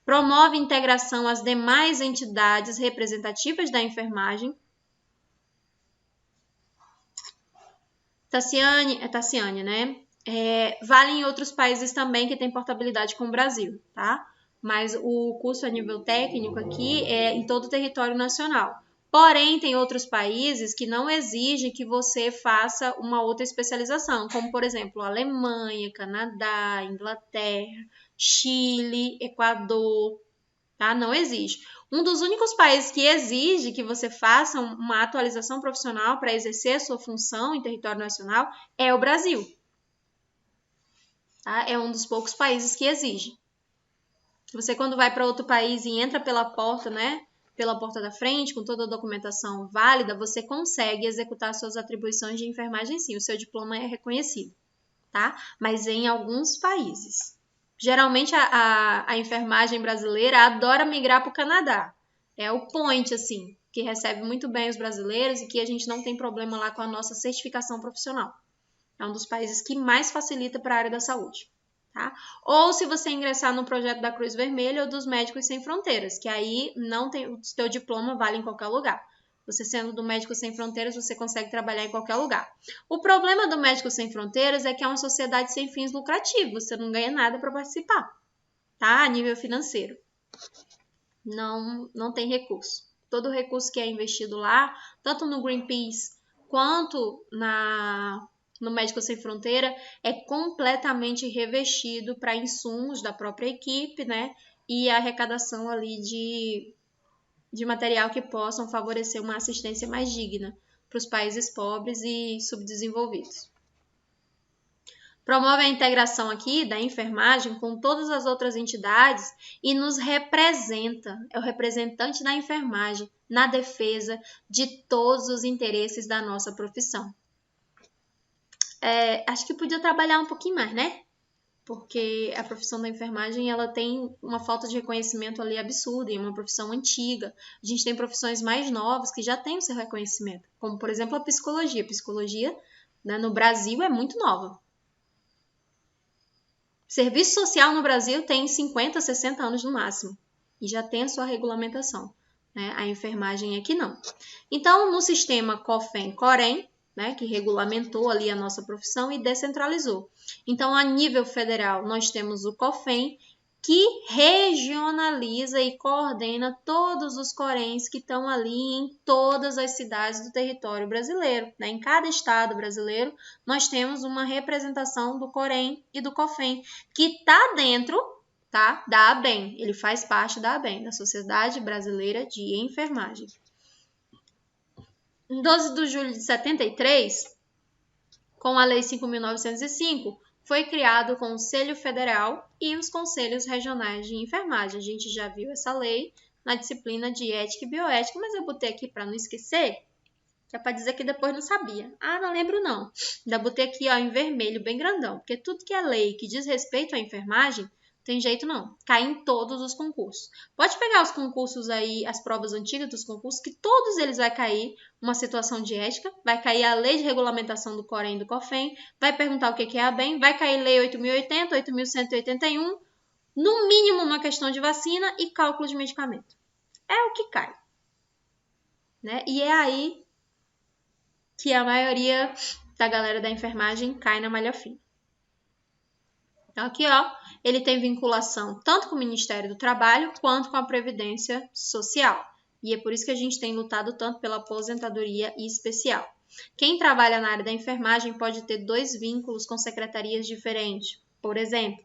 Promove integração às demais entidades representativas da enfermagem. Tassiane, né? Vale em outros países também que tem portabilidade com o Brasil, tá? Mas o curso a nível técnico aqui é em todo o território nacional. Porém, tem outros países que não exigem que você faça uma outra especialização, como, por exemplo, Alemanha, Canadá, Inglaterra, Chile, Equador, tá? Não exige. Um dos únicos países que exige que você faça uma atualização profissional para exercer a sua função em território nacional é o Brasil. Tá? É um dos poucos países que exige. Você, quando vai para outro país e entra pela porta, né? Pela porta da frente, com toda a documentação válida, você consegue executar suas atribuições de enfermagem sim. O seu diploma é reconhecido, tá? Mas em alguns países. Geralmente, a enfermagem brasileira adora migrar para o Canadá. É o point, assim, que recebe muito bem os brasileiros e que a gente não tem problema lá com a nossa certificação profissional. É um dos países que mais facilita para a área da saúde, tá? Ou se você ingressar no projeto da Cruz Vermelha ou dos Médicos Sem Fronteiras, que aí não tem, o seu diploma vale em qualquer lugar. Você sendo do Médicos Sem Fronteiras, você consegue trabalhar em qualquer lugar. O problema do Médicos Sem Fronteiras é que é uma sociedade sem fins lucrativos, você não ganha nada para participar, tá? A nível financeiro. Não tem recurso. Todo o recurso que é investido lá, tanto no Greenpeace quanto no Médicos Sem Fronteira, é completamente revestido para insumos da própria equipe, né? E a arrecadação ali de material que possam favorecer uma assistência mais digna para os países pobres e subdesenvolvidos. Promove a integração aqui da enfermagem com todas as outras entidades e nos representa, é o representante da enfermagem na defesa de todos os interesses da nossa profissão. Acho que podia trabalhar um pouquinho mais, né? Porque a profissão da enfermagem ela tem uma falta de reconhecimento ali absurda, e é uma profissão antiga. A gente tem profissões mais novas que já têm o seu reconhecimento, como, por exemplo, a psicologia. A psicologia, né, no Brasil é muito nova. Serviço social no Brasil tem 50, 60 anos no máximo, e já tem a sua regulamentação, né? A enfermagem aqui não. Então, no sistema COFEN-COREM, né, que regulamentou ali a nossa profissão e descentralizou. Então, a nível federal, nós temos o COFEN, que regionaliza e coordena todos os CORENs que estão ali em todas as cidades do território brasileiro, né? Em cada estado brasileiro, nós temos uma representação do COREN e do COFEN, que está dentro, tá, da ABEM. Ele faz parte da ABEM, da Sociedade Brasileira de Enfermagem. Em 12 de julho de 73, com a Lei 5.905, foi criado o Conselho Federal e os Conselhos Regionais de Enfermagem. A gente já viu essa lei na disciplina de Ética e Bioética, mas eu botei aqui para não esquecer, que é para dizer que depois não sabia. Não lembro não. Ainda botei aqui ó, em vermelho, bem grandão, porque tudo que é lei que diz respeito à enfermagem, tem jeito não, cai em todos os concursos. Pode pegar os concursos aí, as provas antigas dos concursos, que todos eles vai cair uma situação de ética, vai cair a lei de regulamentação do COREN e do COFEN, vai perguntar o que é a ABEM, vai cair lei 8.080, 8.181, no mínimo uma questão de vacina e cálculo de medicamento. É o que cai, né? E é aí que a maioria da galera da enfermagem cai na malha fina. Então, aqui, ó, ele tem vinculação tanto com o Ministério do Trabalho quanto com a Previdência Social. E é por isso que a gente tem lutado tanto pela aposentadoria especial. Quem trabalha na área da enfermagem pode ter 2 vínculos com secretarias diferentes. Por exemplo,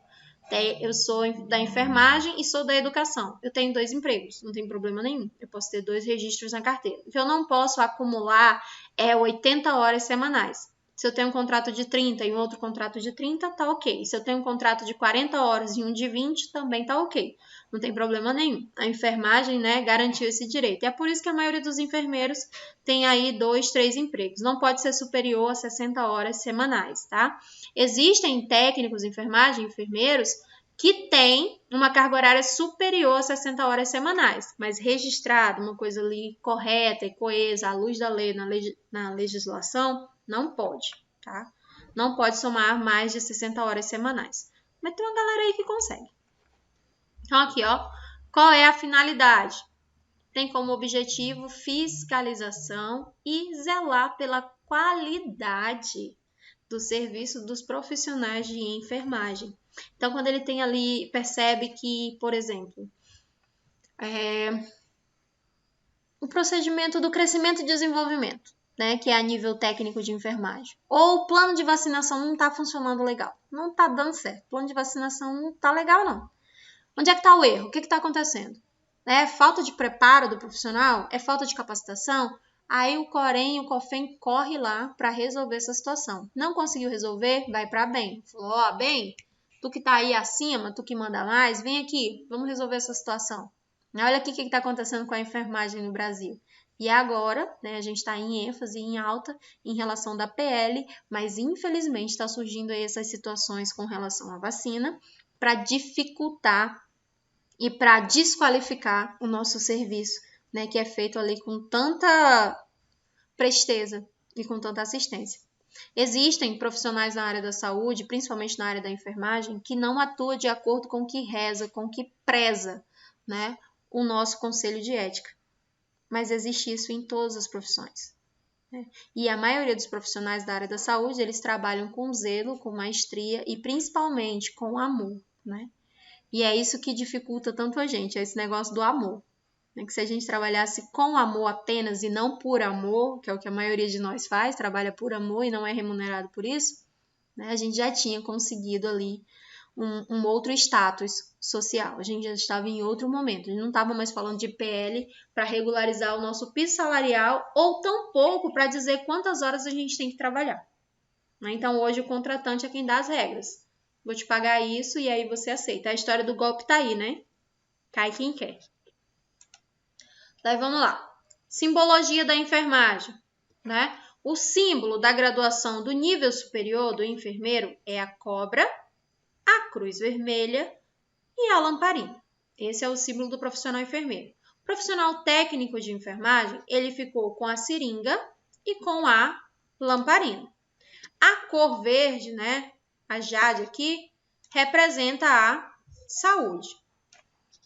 eu sou da enfermagem e sou da educação. Eu tenho 2 empregos, não tem problema nenhum. Eu posso ter 2 registros na carteira. O que eu não posso acumular é 80 horas semanais. Se eu tenho um contrato de 30 e um outro contrato de 30, tá ok. Se eu tenho um contrato de 40 horas e um de 20, também tá ok. Não tem problema nenhum. A enfermagem, né, garantiu esse direito. E é por isso que a maioria dos enfermeiros tem aí 2, 3 empregos. Não pode ser superior a 60 horas semanais, tá? Existem técnicos de enfermagem, enfermeiros, que têm uma carga horária superior a 60 horas semanais, mas registrado, uma coisa ali correta e coesa, à luz da lei, na legislação, não pode, tá? Não pode somar mais de 60 horas semanais. Mas tem uma galera aí que consegue. Então, aqui, ó, qual é a finalidade? Tem como objetivo fiscalização e zelar pela qualidade do serviço dos profissionais de enfermagem. Então, quando ele tem ali, percebe que, por exemplo, o procedimento do crescimento e desenvolvimento, né, que é a nível técnico de enfermagem, ou o plano de vacinação não está funcionando legal, não está dando certo, o plano de vacinação não está legal, não. Onde é que está o erro? O que está acontecendo? É falta de preparo do profissional? É falta de capacitação? Aí o Corém e o COFEM corre lá para resolver essa situação. Não conseguiu resolver? Vai para a BEM. Falou, ó, BEM, tu que tá aí acima, tu que manda mais, vem aqui, vamos resolver essa situação. Olha aqui o que está acontecendo com a enfermagem no Brasil. E agora, né, a gente está em ênfase, em alta, em relação da PL, mas infelizmente está surgindo aí essas situações com relação à vacina para dificultar e para desqualificar o nosso serviço, né, que é feito ali com tanta presteza e com tanta assistência. Existem profissionais na área da saúde, principalmente na área da enfermagem, que não atuam de acordo com o que reza, com o que preza, né, o nosso conselho de ética. Mas existe isso em todas as profissões. Né? E a maioria dos profissionais da área da saúde, eles trabalham com zelo, com maestria e principalmente com amor, né? E é isso que dificulta tanto a gente, é esse negócio do amor. Né? Que se a gente trabalhasse com amor apenas e não por amor, que é o que a maioria de nós faz, trabalha por amor e não é remunerado por isso, né? A gente já tinha conseguido ali um outro status social. A gente já estava em outro momento. A gente não estava mais falando de PL para regularizar o nosso piso salarial ou tampouco para dizer quantas horas a gente tem que trabalhar. Né? Então, hoje o contratante é quem dá as regras. Vou te pagar isso e aí você aceita. A história do golpe tá aí, né? Cai quem quer. Daí vamos lá. Simbologia da enfermagem, né? O símbolo da graduação do nível superior do enfermeiro é a cobra, a cruz vermelha e a lamparina. Esse é o símbolo do profissional enfermeiro. O profissional técnico de enfermagem, ele ficou com a seringa e com a lamparina. A cor verde, né, a jade aqui, representa a saúde.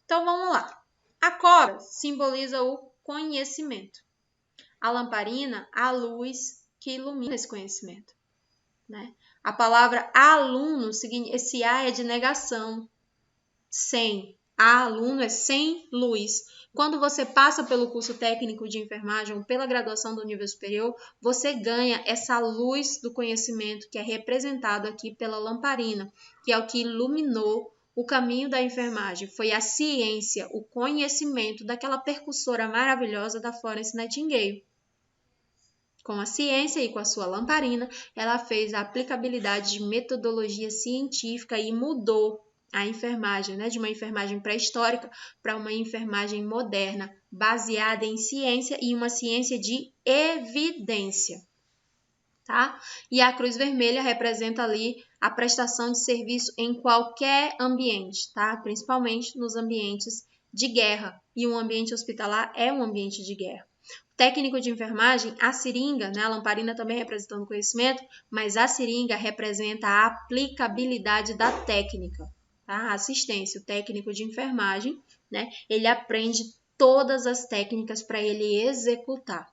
Então, vamos lá. A cobra simboliza o conhecimento. A lamparina, a luz que ilumina esse conhecimento. Né? A palavra aluno, esse A é de negação. Sem. Aluno é sem luz. Quando você passa pelo curso técnico de enfermagem ou pela graduação do nível superior, você ganha essa luz do conhecimento que é representado aqui pela lamparina, que é o que iluminou o caminho da enfermagem. Foi a ciência, o conhecimento daquela percussora maravilhosa da Florence Nightingale. Com a ciência e com a sua lamparina, ela fez a aplicabilidade de metodologia científica e mudou a enfermagem, né, de uma enfermagem pré-histórica para uma enfermagem moderna, baseada em ciência e uma ciência de evidência. Tá? E a cruz vermelha representa ali a prestação de serviço em qualquer ambiente, tá? Principalmente nos ambientes de guerra. E um ambiente hospitalar é um ambiente de guerra. Técnico de enfermagem, a seringa, né, a lamparina também representando conhecimento, mas a seringa representa a aplicabilidade da técnica, tá? A assistência, o técnico de enfermagem, né, ele aprende todas as técnicas para ele executar.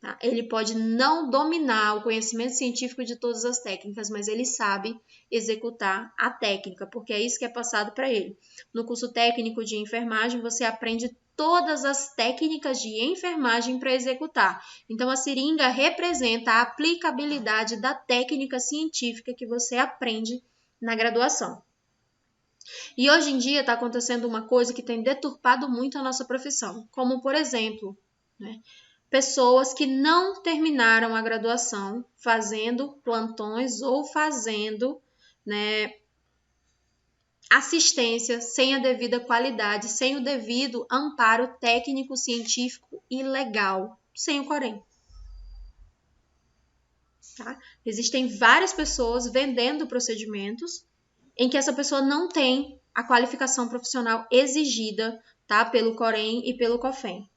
Tá? Ele pode não dominar o conhecimento científico de todas as técnicas, mas ele sabe executar a técnica, porque é isso que é passado para ele. No curso técnico de enfermagem, você aprende todas as técnicas de enfermagem para executar. Então, a seringa representa a aplicabilidade da técnica científica que você aprende na graduação. E hoje em dia está acontecendo uma coisa que tem deturpado muito a nossa profissão, como, por exemplo, né, pessoas que não terminaram a graduação fazendo plantões ou fazendo, né, assistência sem a devida qualidade, sem o devido amparo técnico, científico e legal, sem o Corém. Tá? Existem várias pessoas vendendo procedimentos em que essa pessoa não tem a qualificação profissional exigida, tá, pelo Corém e pelo COFEM.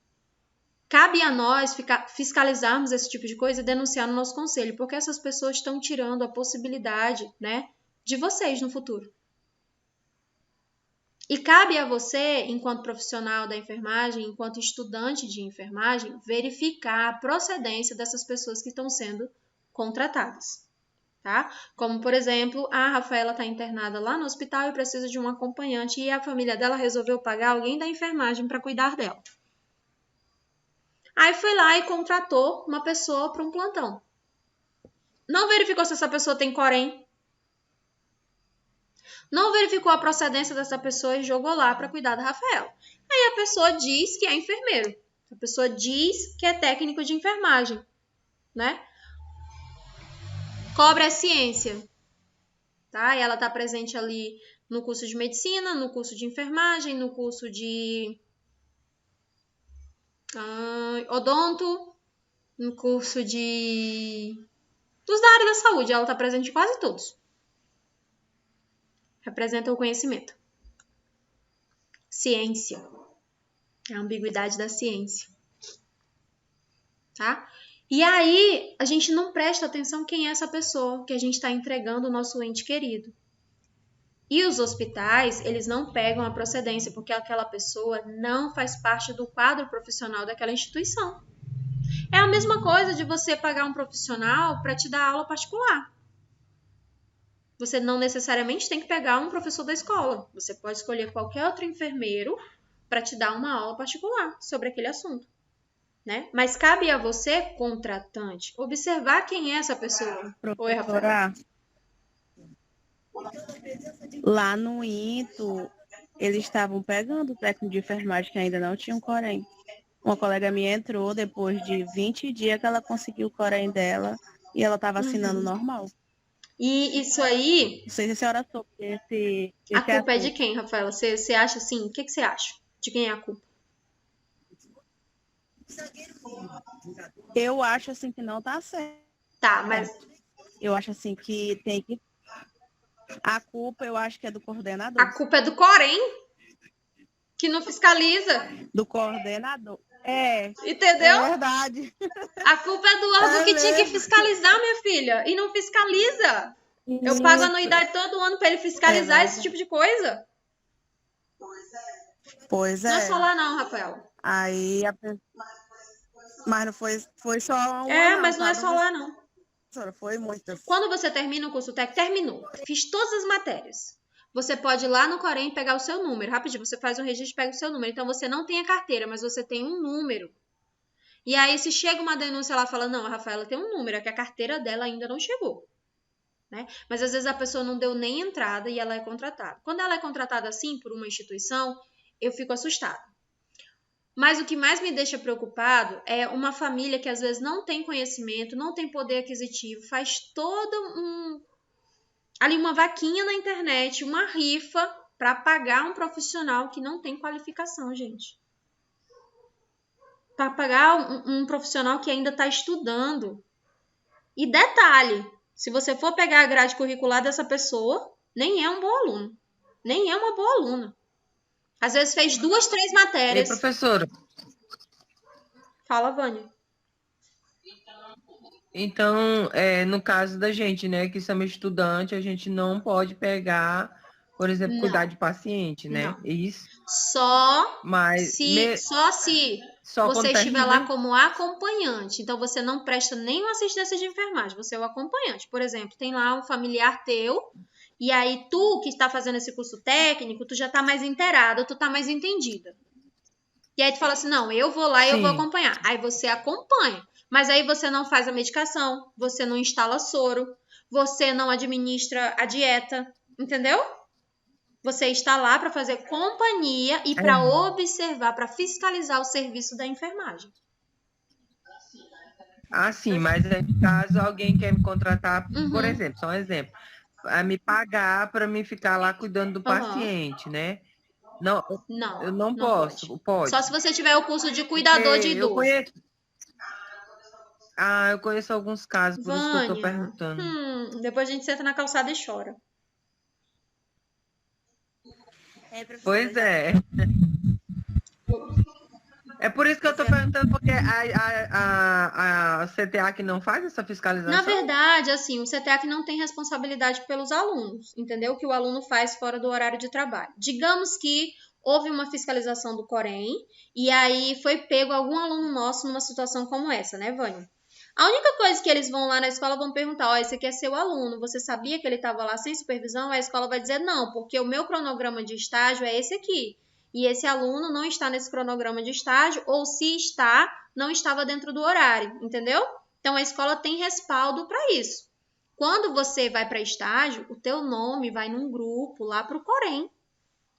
Cabe a nós fiscalizarmos esse tipo de coisa e denunciar no nosso conselho, porque essas pessoas estão tirando a possibilidade, né, de vocês no futuro. E cabe a você, enquanto profissional da enfermagem, enquanto estudante de enfermagem, verificar a procedência dessas pessoas que estão sendo contratadas. Tá? Como, por exemplo, a Rafaela está internada lá no hospital e precisa de um acompanhante e a família dela resolveu pagar alguém da enfermagem para cuidar dela. Aí foi lá e contratou uma pessoa para um plantão. Não verificou se essa pessoa tem Corém. Não verificou a procedência dessa pessoa e jogou lá para cuidar da Rafaela. Aí a pessoa diz que é enfermeiro. A pessoa diz que é técnico de enfermagem, né? Cobra é ciência, tá? E ela está presente ali no curso de medicina, no curso de enfermagem, no curso de odonto, no curso dos da área da saúde. Ela está presente em quase todos. Representa o conhecimento. Ciência. É a ambiguidade da ciência. Tá? E aí, a gente não presta atenção quem é essa pessoa que a gente está entregando o nosso ente querido. E os hospitais, eles não pegam a procedência, porque aquela pessoa não faz parte do quadro profissional daquela instituição. É a mesma coisa de você pagar um profissional para te dar aula particular. Você não necessariamente tem que pegar um professor da escola. Você pode escolher qualquer outro enfermeiro para te dar uma aula particular sobre aquele assunto. Né? Mas cabe a você, contratante, observar quem é essa pessoa. Oi, Rafael. Lá no INTO, eles estavam pegando o técnico de enfermagem que ainda não tinha um Corém. Uma colega minha entrou depois de 20 dias que ela conseguiu o Corém dela e ela estava assinando normal. E isso aí... Não sei se a senhora soube esse a culpa é de quem, Rafaela? Você acha assim? O que você acha? De quem é a culpa? Eu acho assim que não tá certo. Tá, mas... Eu acho assim que tem que... A culpa eu acho que é do coordenador. A culpa é do Corém, que não fiscaliza. Do coordenador. É. Entendeu? É verdade. A culpa é do órgão que tinha que fiscalizar, minha filha. E não fiscaliza. Eu pago anuidade todo ano para ele fiscalizar esse tipo de coisa. Pois é. Não é só lá não, Rafael. Aí a... Mas não foi só uma. Mas não é só lá não. Foi muito. Quando você termina o curso técnico, terminou. Fiz todas as matérias. Você pode ir lá no Corém e pegar o seu número. Rapidinho, você faz um registro e pega o seu número. Então, você não tem a carteira, mas você tem um número. E aí, se chega uma denúncia, ela fala, não, a Rafaela tem um número, é que a carteira dela ainda não chegou. Né? Mas, às vezes, a pessoa não deu nem entrada e ela é contratada. Quando ela é contratada assim, por uma instituição, eu fico assustada. Mas o que mais me deixa preocupado é uma família que, às vezes, não tem conhecimento, não tem poder aquisitivo, faz ali uma vaquinha na internet, uma rifa para pagar um profissional que não tem qualificação, gente. Para pagar um profissional que ainda está estudando. E detalhe, se você for pegar a grade curricular dessa pessoa, nem é um bom aluno. Nem é uma boa aluna. Às vezes fez 2, 3 matérias. Ei, professora. Fala, Vânia. Então, no caso da gente, né, que somos estudantes, a gente não pode pegar Por exemplo, Não. cuidar de paciente, né? Não. Isso. Só Mas se só você quando estiver lá termina. como acompanhante. Então, você não presta nenhuma assistência de enfermagem, você é o acompanhante. Por exemplo, tem lá um familiar teu, e aí tu que está fazendo esse curso técnico, tu já está mais inteirada, tu está mais entendida. E aí tu fala assim, não, eu vou lá e eu vou Sim. acompanhar. Aí você acompanha. Mas aí você não faz a medicação, você não instala soro, você não administra a dieta, entendeu? Você está lá para fazer companhia e para observar, para fiscalizar o serviço da enfermagem. Ah, sim, mas caso alguém quer me contratar, por Uhum. exemplo, só um exemplo, a me pagar para me ficar lá cuidando do Uhum. paciente, né? Não, eu Não, não não posso. pode. Pode. Só se você tiver o curso de Porque cuidador de eu idoso. conheço. Eu conheço alguns casos, por isso que eu tô Vânia, perguntando. depois a gente senta na calçada e chora. Pois é. É por isso que eu tô perguntando, porque a CTA que não faz essa fiscalização? Na verdade, assim, o CTEAC não tem responsabilidade pelos alunos, entendeu? O que o aluno faz fora do horário de trabalho. Digamos que houve uma fiscalização do Corém e aí foi pego algum aluno nosso numa situação como essa, né, Vânia? A única coisa que eles vão lá na escola vão perguntar, ó, esse aqui é seu aluno, você sabia que ele estava lá sem supervisão? A escola vai dizer não, porque o meu cronograma de estágio é esse aqui. E esse aluno não está nesse cronograma de estágio, ou se está, não estava dentro do horário, entendeu? Então, a escola tem respaldo para isso. Quando você vai para estágio, o teu nome vai num grupo lá para o Corém.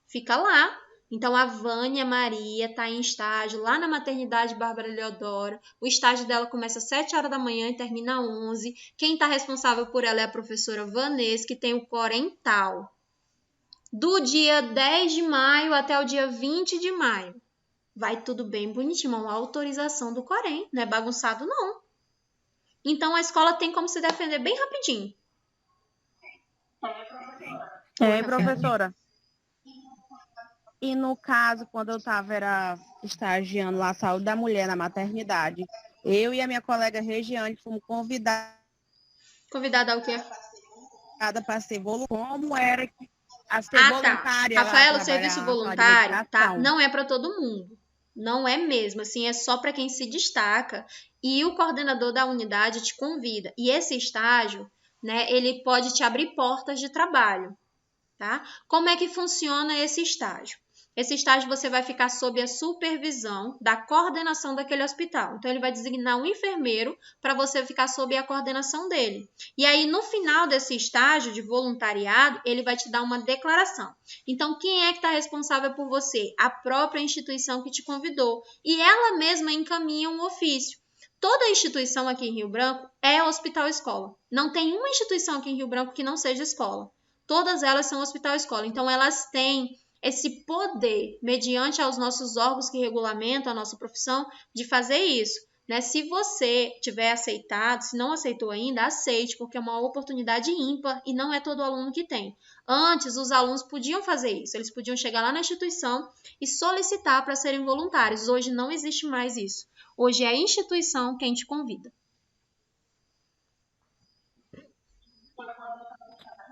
Fica lá. Então, a Vânia Maria está em estágio lá na maternidade Bárbara Leodora. O estágio dela começa às 7 horas da manhã e termina às 11. Quem está responsável por ela é a professora Vanessa, que tem o Corém tal. Do dia 10 de maio até o dia 20 de maio. Vai tudo bem bonitinho, uma autorização do Corém. Não é bagunçado, não. Então, a escola tem como se defender bem rapidinho. Professora. E no caso, quando eu estava estagiando lá, saúde da mulher na maternidade, eu e a minha colega Regiane fomos convidadas Convidada ao quê? para ser voluntária. Como era a ser voluntária? Tá. Rafaela, lá, o serviço trabalhar na sala de voluntário, tá? medicação. Não é para todo mundo. Não é mesmo, assim, é só para quem se destaca. E o coordenador da unidade te convida. E esse estágio, né, ele pode te abrir portas de trabalho, tá? Como é que funciona esse estágio? Esse estágio você vai ficar sob a supervisão da coordenação daquele hospital. Então, ele vai designar um enfermeiro para você ficar sob a coordenação dele. E aí, no final desse estágio de voluntariado, ele vai te dar uma declaração. Então, quem é que está responsável por você? A própria instituição que te convidou. E ela mesma encaminha um ofício. Toda instituição aqui em Rio Branco é hospital-escola. Não tem uma instituição aqui em Rio Branco que não seja escola. Todas elas são hospital-escola. Então, elas têm esse poder, mediante aos nossos órgãos que regulamentam a nossa profissão, de fazer isso. Né? Se você tiver aceitado, se não aceitou ainda, aceite, porque é uma oportunidade ímpar e não é todo aluno que tem. Antes, os alunos podiam fazer isso. Eles podiam chegar lá na instituição e solicitar para serem voluntários. Hoje não existe mais isso. Hoje é a instituição quem te convida.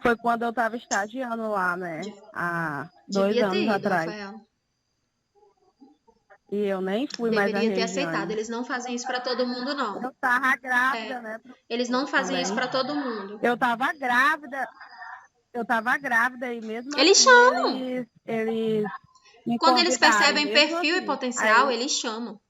Foi quando eu estava estagiando lá, né? Há 2 Devia ter anos ido, atrás. Rafael. E eu nem fui mais na Deveria ter Regiane. aceitado. Eles não fazem isso para todo mundo, não. Eu estava grávida, né? Eles não fazem também. isso para todo mundo. Eu estava grávida. E mesmo Eles assim, chamam. Eles me Quando eles convidaram, percebem mesmo perfil assim. e potencial, Aí, eles chamam.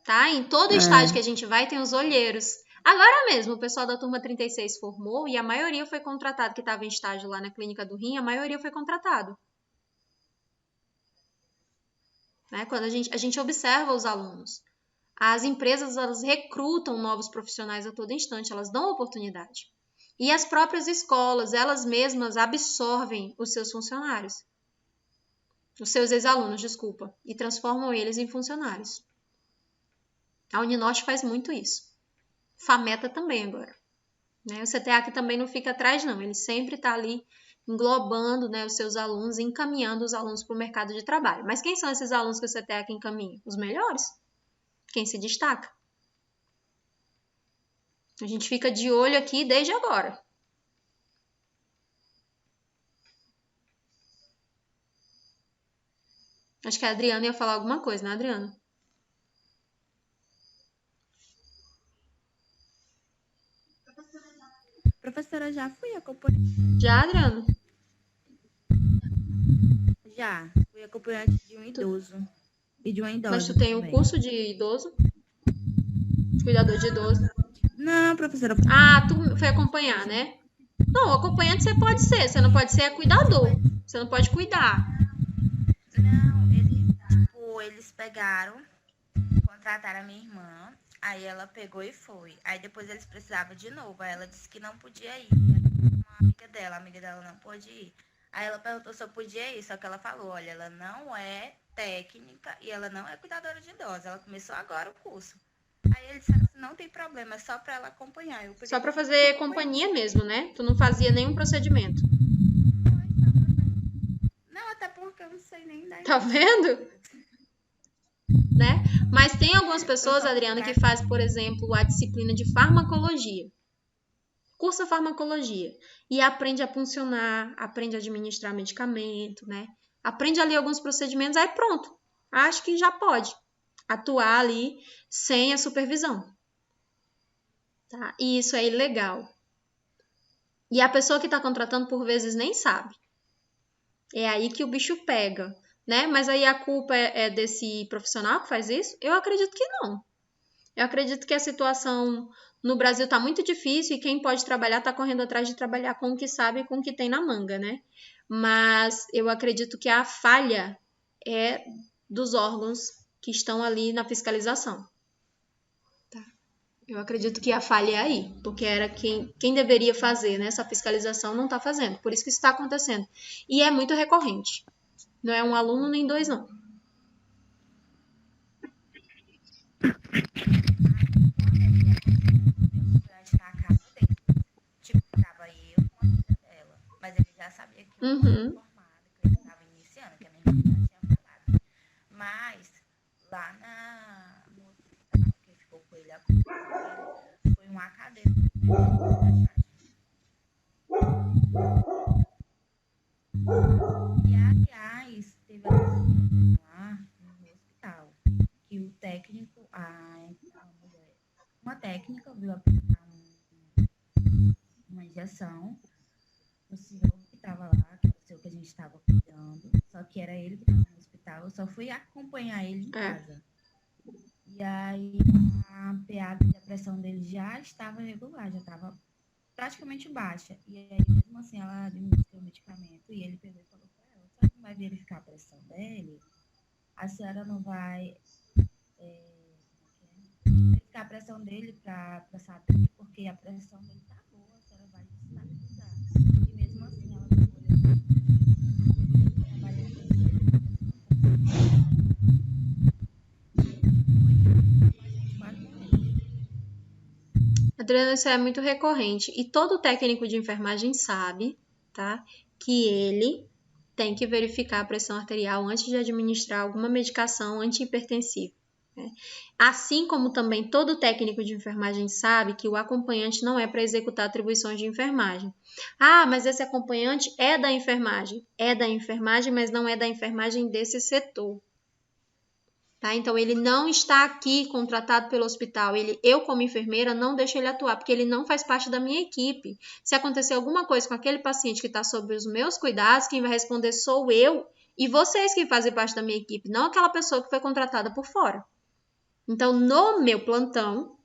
Tá? Em todo estágio que a gente vai, tem os olheiros. Agora mesmo, o pessoal da turma 36 formou e a maioria foi contratado, que estava em estágio lá na Clínica do Rim, a maioria foi contratado. Né? Quando a gente observa os alunos. As empresas, elas recrutam novos profissionais a todo instante, elas dão oportunidade. E as próprias escolas, elas mesmas absorvem os seus funcionários. Os seus ex-alunos, desculpa. E transformam eles em funcionários. A Uninorte faz muito isso. FAMETA também agora. Né? O CTEAC também não fica atrás, não. Ele sempre está ali englobando, né, os seus alunos, encaminhando os alunos para o mercado de trabalho. Mas quem são esses alunos que o CTEAC encaminha? Os melhores. Quem se destaca. A gente fica de olho aqui desde agora. Acho que a Adriana ia falar alguma coisa, né, Adriana? Professora, já fui acompanhante. Já, Adriana? Já. Fui acompanhante de um idoso. E de uma idosa. Mas tu tem também. o curso de idoso? Cuidador de idoso? Não, professora. Ah, tu foi acompanhar, né? Não, acompanhante você pode ser. Você não pode ser cuidador. Você não pode cuidar. Não, eles pegaram, contrataram a minha irmã. Aí ela pegou e foi. Aí depois eles precisavam de novo. Aí ela disse que não podia ir. Aí a amiga dela não pôde ir. Aí ela perguntou se eu podia ir, só que ela falou, olha, ela não é técnica e ela não é cuidadora de idosos. Ela começou agora o curso. Aí eles disseram assim, não tem problema, é só para ela acompanhar. Só para fazer companhia mesmo, né? Tu não fazia nenhum procedimento. Não, até porque eu não sei nem dar. Tá vendo? Né? Mas tem algumas pessoas, Adriana, que faz, por exemplo, a disciplina de farmacologia. Cursa farmacologia. E aprende a funcionar, aprende a administrar medicamento, né? Aprende ali alguns procedimentos, aí pronto. Acho que já pode atuar ali sem a supervisão. Tá? E isso é ilegal. E a pessoa que está contratando, por vezes, nem sabe. É aí que o bicho pega, né? Mas aí a culpa é desse profissional que faz isso? Eu acredito que não. Eu acredito que a situação no Brasil está muito difícil e quem pode trabalhar está correndo atrás de trabalhar com o que sabe e com o que tem na manga, né? Mas eu acredito que a falha é dos órgãos que estão ali na fiscalização. Tá? Eu acredito que a falha é aí, porque era quem deveria fazer, né? Essa fiscalização não está fazendo, por isso que isso está acontecendo. E é muito recorrente. Não é um aluno nem dois, não. Mas ele já sabia que eu estava formada, que eu estava iniciando, que a minha irmã já tinha falado. Mas lá no hospital que ficou com ele, foi um acadêmico. E aliás, teve lá no hospital que o técnico, uma técnica viu aplicar uma injeção no senhor que estava lá, que era o senhor que a gente estava cuidando, só que era ele que estava no hospital, eu só fui acompanhar ele em casa. E aí a PA e a pressão dele já estava regular, já estava praticamente baixa. E aí, mesmo assim, ela administrou o medicamento e ele pegou e falou para ela, a senhora não vai verificar a pressão dele? A senhora não vai verificar a pressão dele para saber, porque a pressão dele está boa, a senhora vai estabilizar. E mesmo assim, ela Adriana, isso é muito recorrente. E todo técnico de enfermagem sabe, tá? Que ele tem que verificar a pressão arterial antes de administrar alguma medicação antihipertensiva. Né? Assim como também todo técnico de enfermagem sabe que o acompanhante não é para executar atribuições de enfermagem. Ah, mas esse acompanhante é da enfermagem. É da enfermagem, mas não é da enfermagem desse setor. Tá? Então, ele não está aqui contratado pelo hospital. Eu, como enfermeira, não deixo ele atuar, porque ele não faz parte da minha equipe. Se acontecer alguma coisa com aquele paciente que está sob os meus cuidados, quem vai responder sou eu e vocês que fazem parte da minha equipe, não aquela pessoa que foi contratada por fora. Então, no meu plantão,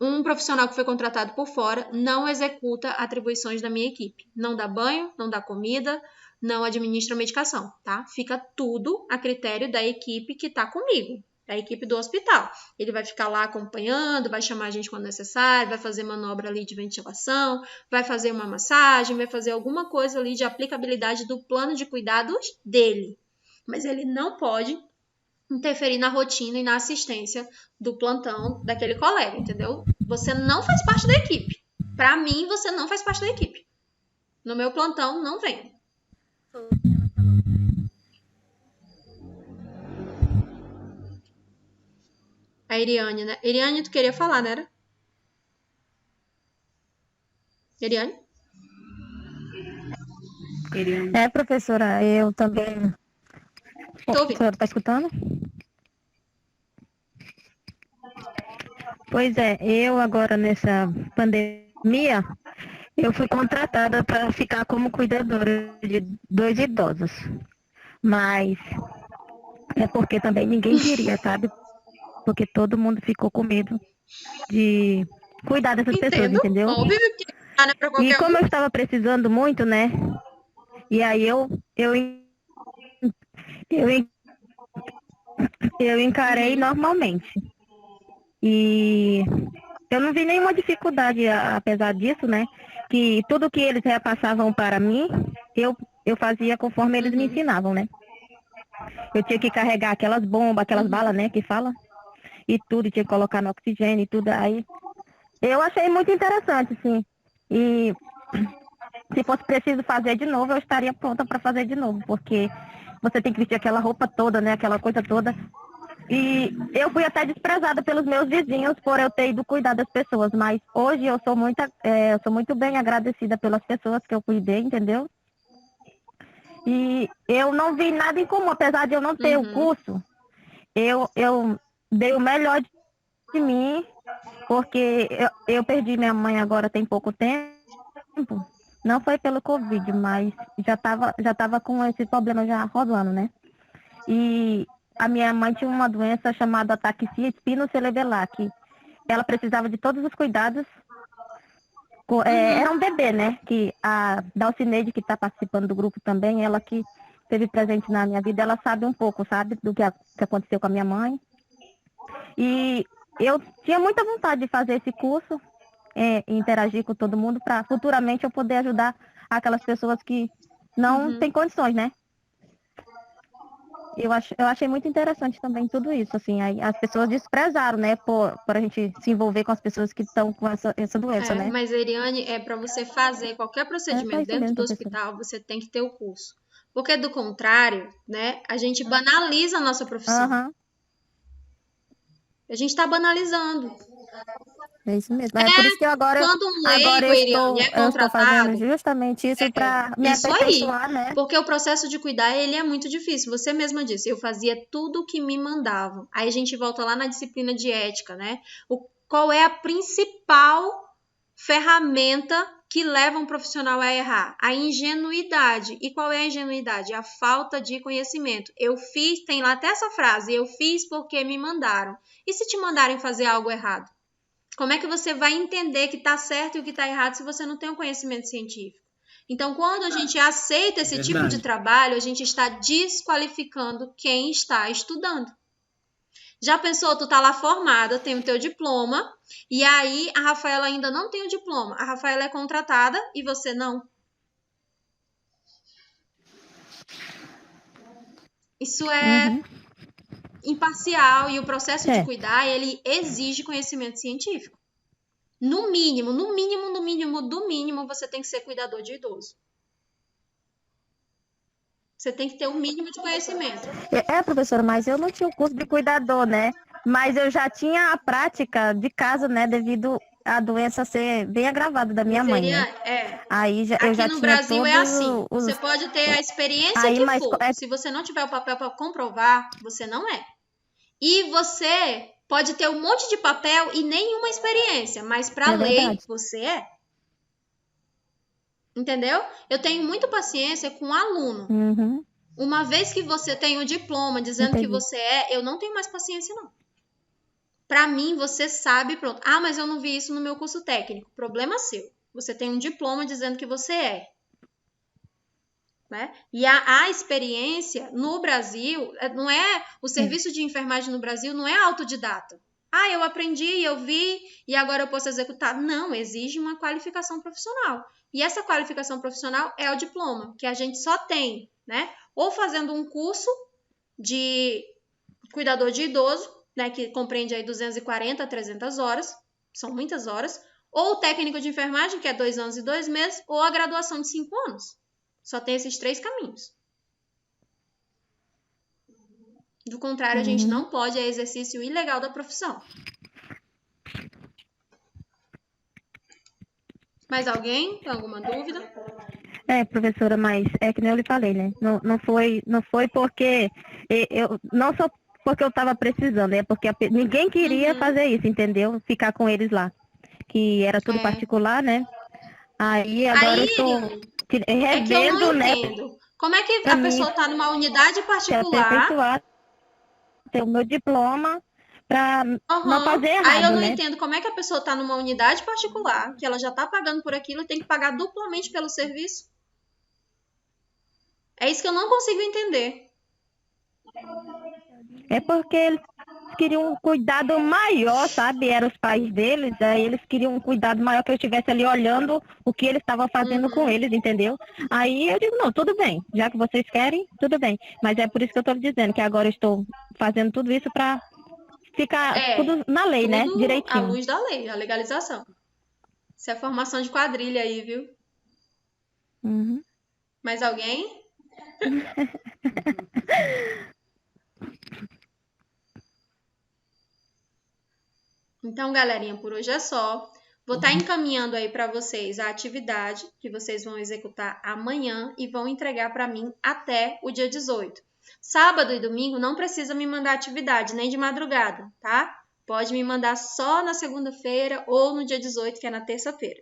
um profissional que foi contratado por fora não executa atribuições da minha equipe. Não dá banho, não dá comida, não administra medicação, tá? Fica tudo a critério da equipe que tá comigo, da equipe do hospital. Ele vai ficar lá acompanhando, vai chamar a gente quando necessário, vai fazer manobra ali de ventilação, vai fazer uma massagem, vai fazer alguma coisa ali de aplicabilidade do plano de cuidados dele. Mas ele não pode interferir na rotina e na assistência do plantão daquele colega, entendeu? Você não faz parte da equipe. Para mim, você não faz parte da equipe. No meu plantão, não vem. A Iriane, né? Iriane, tu queria falar, né? Iriane? É, professora, eu também Tô ouvindo. Você tá escutando? Pois é, eu agora nessa pandemia, eu fui contratada para ficar como cuidadora de 2 idosos. Mas é porque também ninguém queria, sabe? Porque todo mundo ficou com medo de cuidar dessas pessoas, Entendo. entendeu? Óbvio que não é pra E qualquer como um. eu estava precisando muito, né? E aí eu, eu encarei normalmente. E eu não vi nenhuma dificuldade, apesar disso, né? Que tudo que eles repassavam para mim, eu fazia conforme eles me ensinavam, né? Eu tinha que carregar aquelas bombas, aquelas balas, né? Que fala. E tudo, tinha que colocar no oxigênio e tudo. Aí eu achei muito interessante, sim. E se fosse preciso fazer de novo, eu estaria pronta para fazer de novo, porque você tem que vestir aquela roupa toda, né? Aquela coisa toda. E eu fui até desprezada pelos meus vizinhos por eu ter ido cuidar das pessoas, mas hoje eu sou muito bem agradecida pelas pessoas que eu cuidei, entendeu? E eu não vi nada em comum, apesar de eu não ter o curso, eu dei o melhor de mim, porque eu perdi minha mãe agora tem pouco tempo. Não foi pelo Covid, mas já tava com esse problema já rolando, né? E a minha mãe tinha uma doença chamada ataxia espinocerebellar, que ela precisava de todos os cuidados. Era um bebê, né? Que a Dalcineide, que está participando do grupo também, ela que esteve presente na minha vida, ela sabe um pouco, sabe, do que aconteceu com a minha mãe. E eu tinha muita vontade de fazer esse curso, interagir com todo mundo, para futuramente eu poder ajudar aquelas pessoas que não têm condições, né? Eu achei muito interessante também tudo isso, assim, aí as pessoas desprezaram, né, por a gente se envolver com as pessoas que estão com essa doença, né? Mas, Eriane, para você fazer qualquer procedimento isso dentro mesmo, do professora. hospital, você tem que ter o curso. Porque, do contrário, né, a gente banaliza a nossa profissão. A gente está banalizando. É isso mesmo. É por isso que Quando um leigo, Eriane, é eu estou fazendo contratado, justamente isso para me isso aí, aperfeiçoar, né? porque o processo de cuidar, ele é muito difícil. Você mesma disse, eu fazia tudo o que me mandavam. Aí a gente volta lá na disciplina de ética, né? Qual é a principal ferramenta que leva um profissional a errar? A ingenuidade. E qual é a ingenuidade? A falta de conhecimento. Eu fiz, tem lá até essa frase, eu fiz porque me mandaram. E se te mandarem fazer algo errado? Como é que você vai entender que está certo e o que está errado se você não tem um conhecimento científico? Então, quando a gente aceita esse tipo de trabalho, a gente está desqualificando quem está estudando. Já pensou, tu tá lá formada, tem o teu diploma, e aí a Rafaela ainda não tem o diploma. A Rafaela é contratada e você não. Isso é imparcial e o processo de cuidar, ele exige conhecimento científico. No mínimo, você tem que ser cuidador de idoso. Você tem que ter o mínimo de conhecimento. Professora, mas eu não tinha o curso de cuidador, né? Mas eu já tinha a prática de casa, né? Devido à doença ser bem agravada da minha mãe, né? Aí eu já Aqui no tinha Brasil é assim. Você pode ter a experiência que for. Se você não tiver o papel para comprovar, você não é. E você pode ter um monte de papel e nenhuma experiência, mas para lei você é. Entendeu? Eu tenho muita paciência com aluno. Uma vez que você tem o diploma dizendo que você é, eu não tenho mais paciência, não. Para mim, você sabe, pronto. Ah, mas eu não vi isso no meu curso técnico. Problema seu. Você tem um diploma dizendo que você é. Né? E a experiência no Brasil, não é o serviço de enfermagem no Brasil não é autodidata. Ah, eu aprendi, eu vi e agora eu posso executar. Não, exige uma qualificação profissional. E essa qualificação profissional é o diploma, que a gente só tem, né? Ou fazendo um curso de cuidador de idoso, né, que compreende aí 240 a 300 horas, são muitas horas, ou o técnico de enfermagem, que é 2 anos e 2 meses, ou a graduação de 5 anos. Só tem esses 3 caminhos. Do contrário, a gente não pode, é exercício ilegal da profissão. Mais alguém? Tem alguma dúvida? Professora, mas é que nem eu lhe falei, né? Não foi porque não só porque eu estava precisando, é porque ninguém queria fazer isso, entendeu? Ficar com eles lá, que era tudo particular, né? Aí agora eu estou É que eu não revendo, né? entendo. Como é que a pessoa está numa unidade particular? Aperfeiçoar, ter o meu diploma para não fazer errado, Aí eu não né? entendo como é que a pessoa está numa unidade particular, que ela já está pagando por aquilo e tem que pagar duplamente pelo serviço. É isso que eu não consigo entender. É porque eles queriam um cuidado maior, sabe? Eram os pais deles, aí eles queriam um cuidado maior, que eu estivesse ali olhando o que eles estavam fazendo com eles, entendeu? Aí eu digo, não, tudo bem, já que vocês querem, tudo bem. Mas é por isso que eu estou dizendo, que agora eu estou fazendo tudo isso para ficar tudo na lei, tudo né? Direitinho. à luz da lei, a legalização. Isso é formação de quadrilha aí, viu? Uhum. Mais alguém? Então, galerinha, por hoje é só. Vou estar encaminhando aí para vocês a atividade que vocês vão executar amanhã e vão entregar para mim até o dia 18. Sábado e domingo não precisa me mandar atividade, nem de madrugada, tá? Pode me mandar só na segunda-feira ou no dia 18, que é na terça-feira.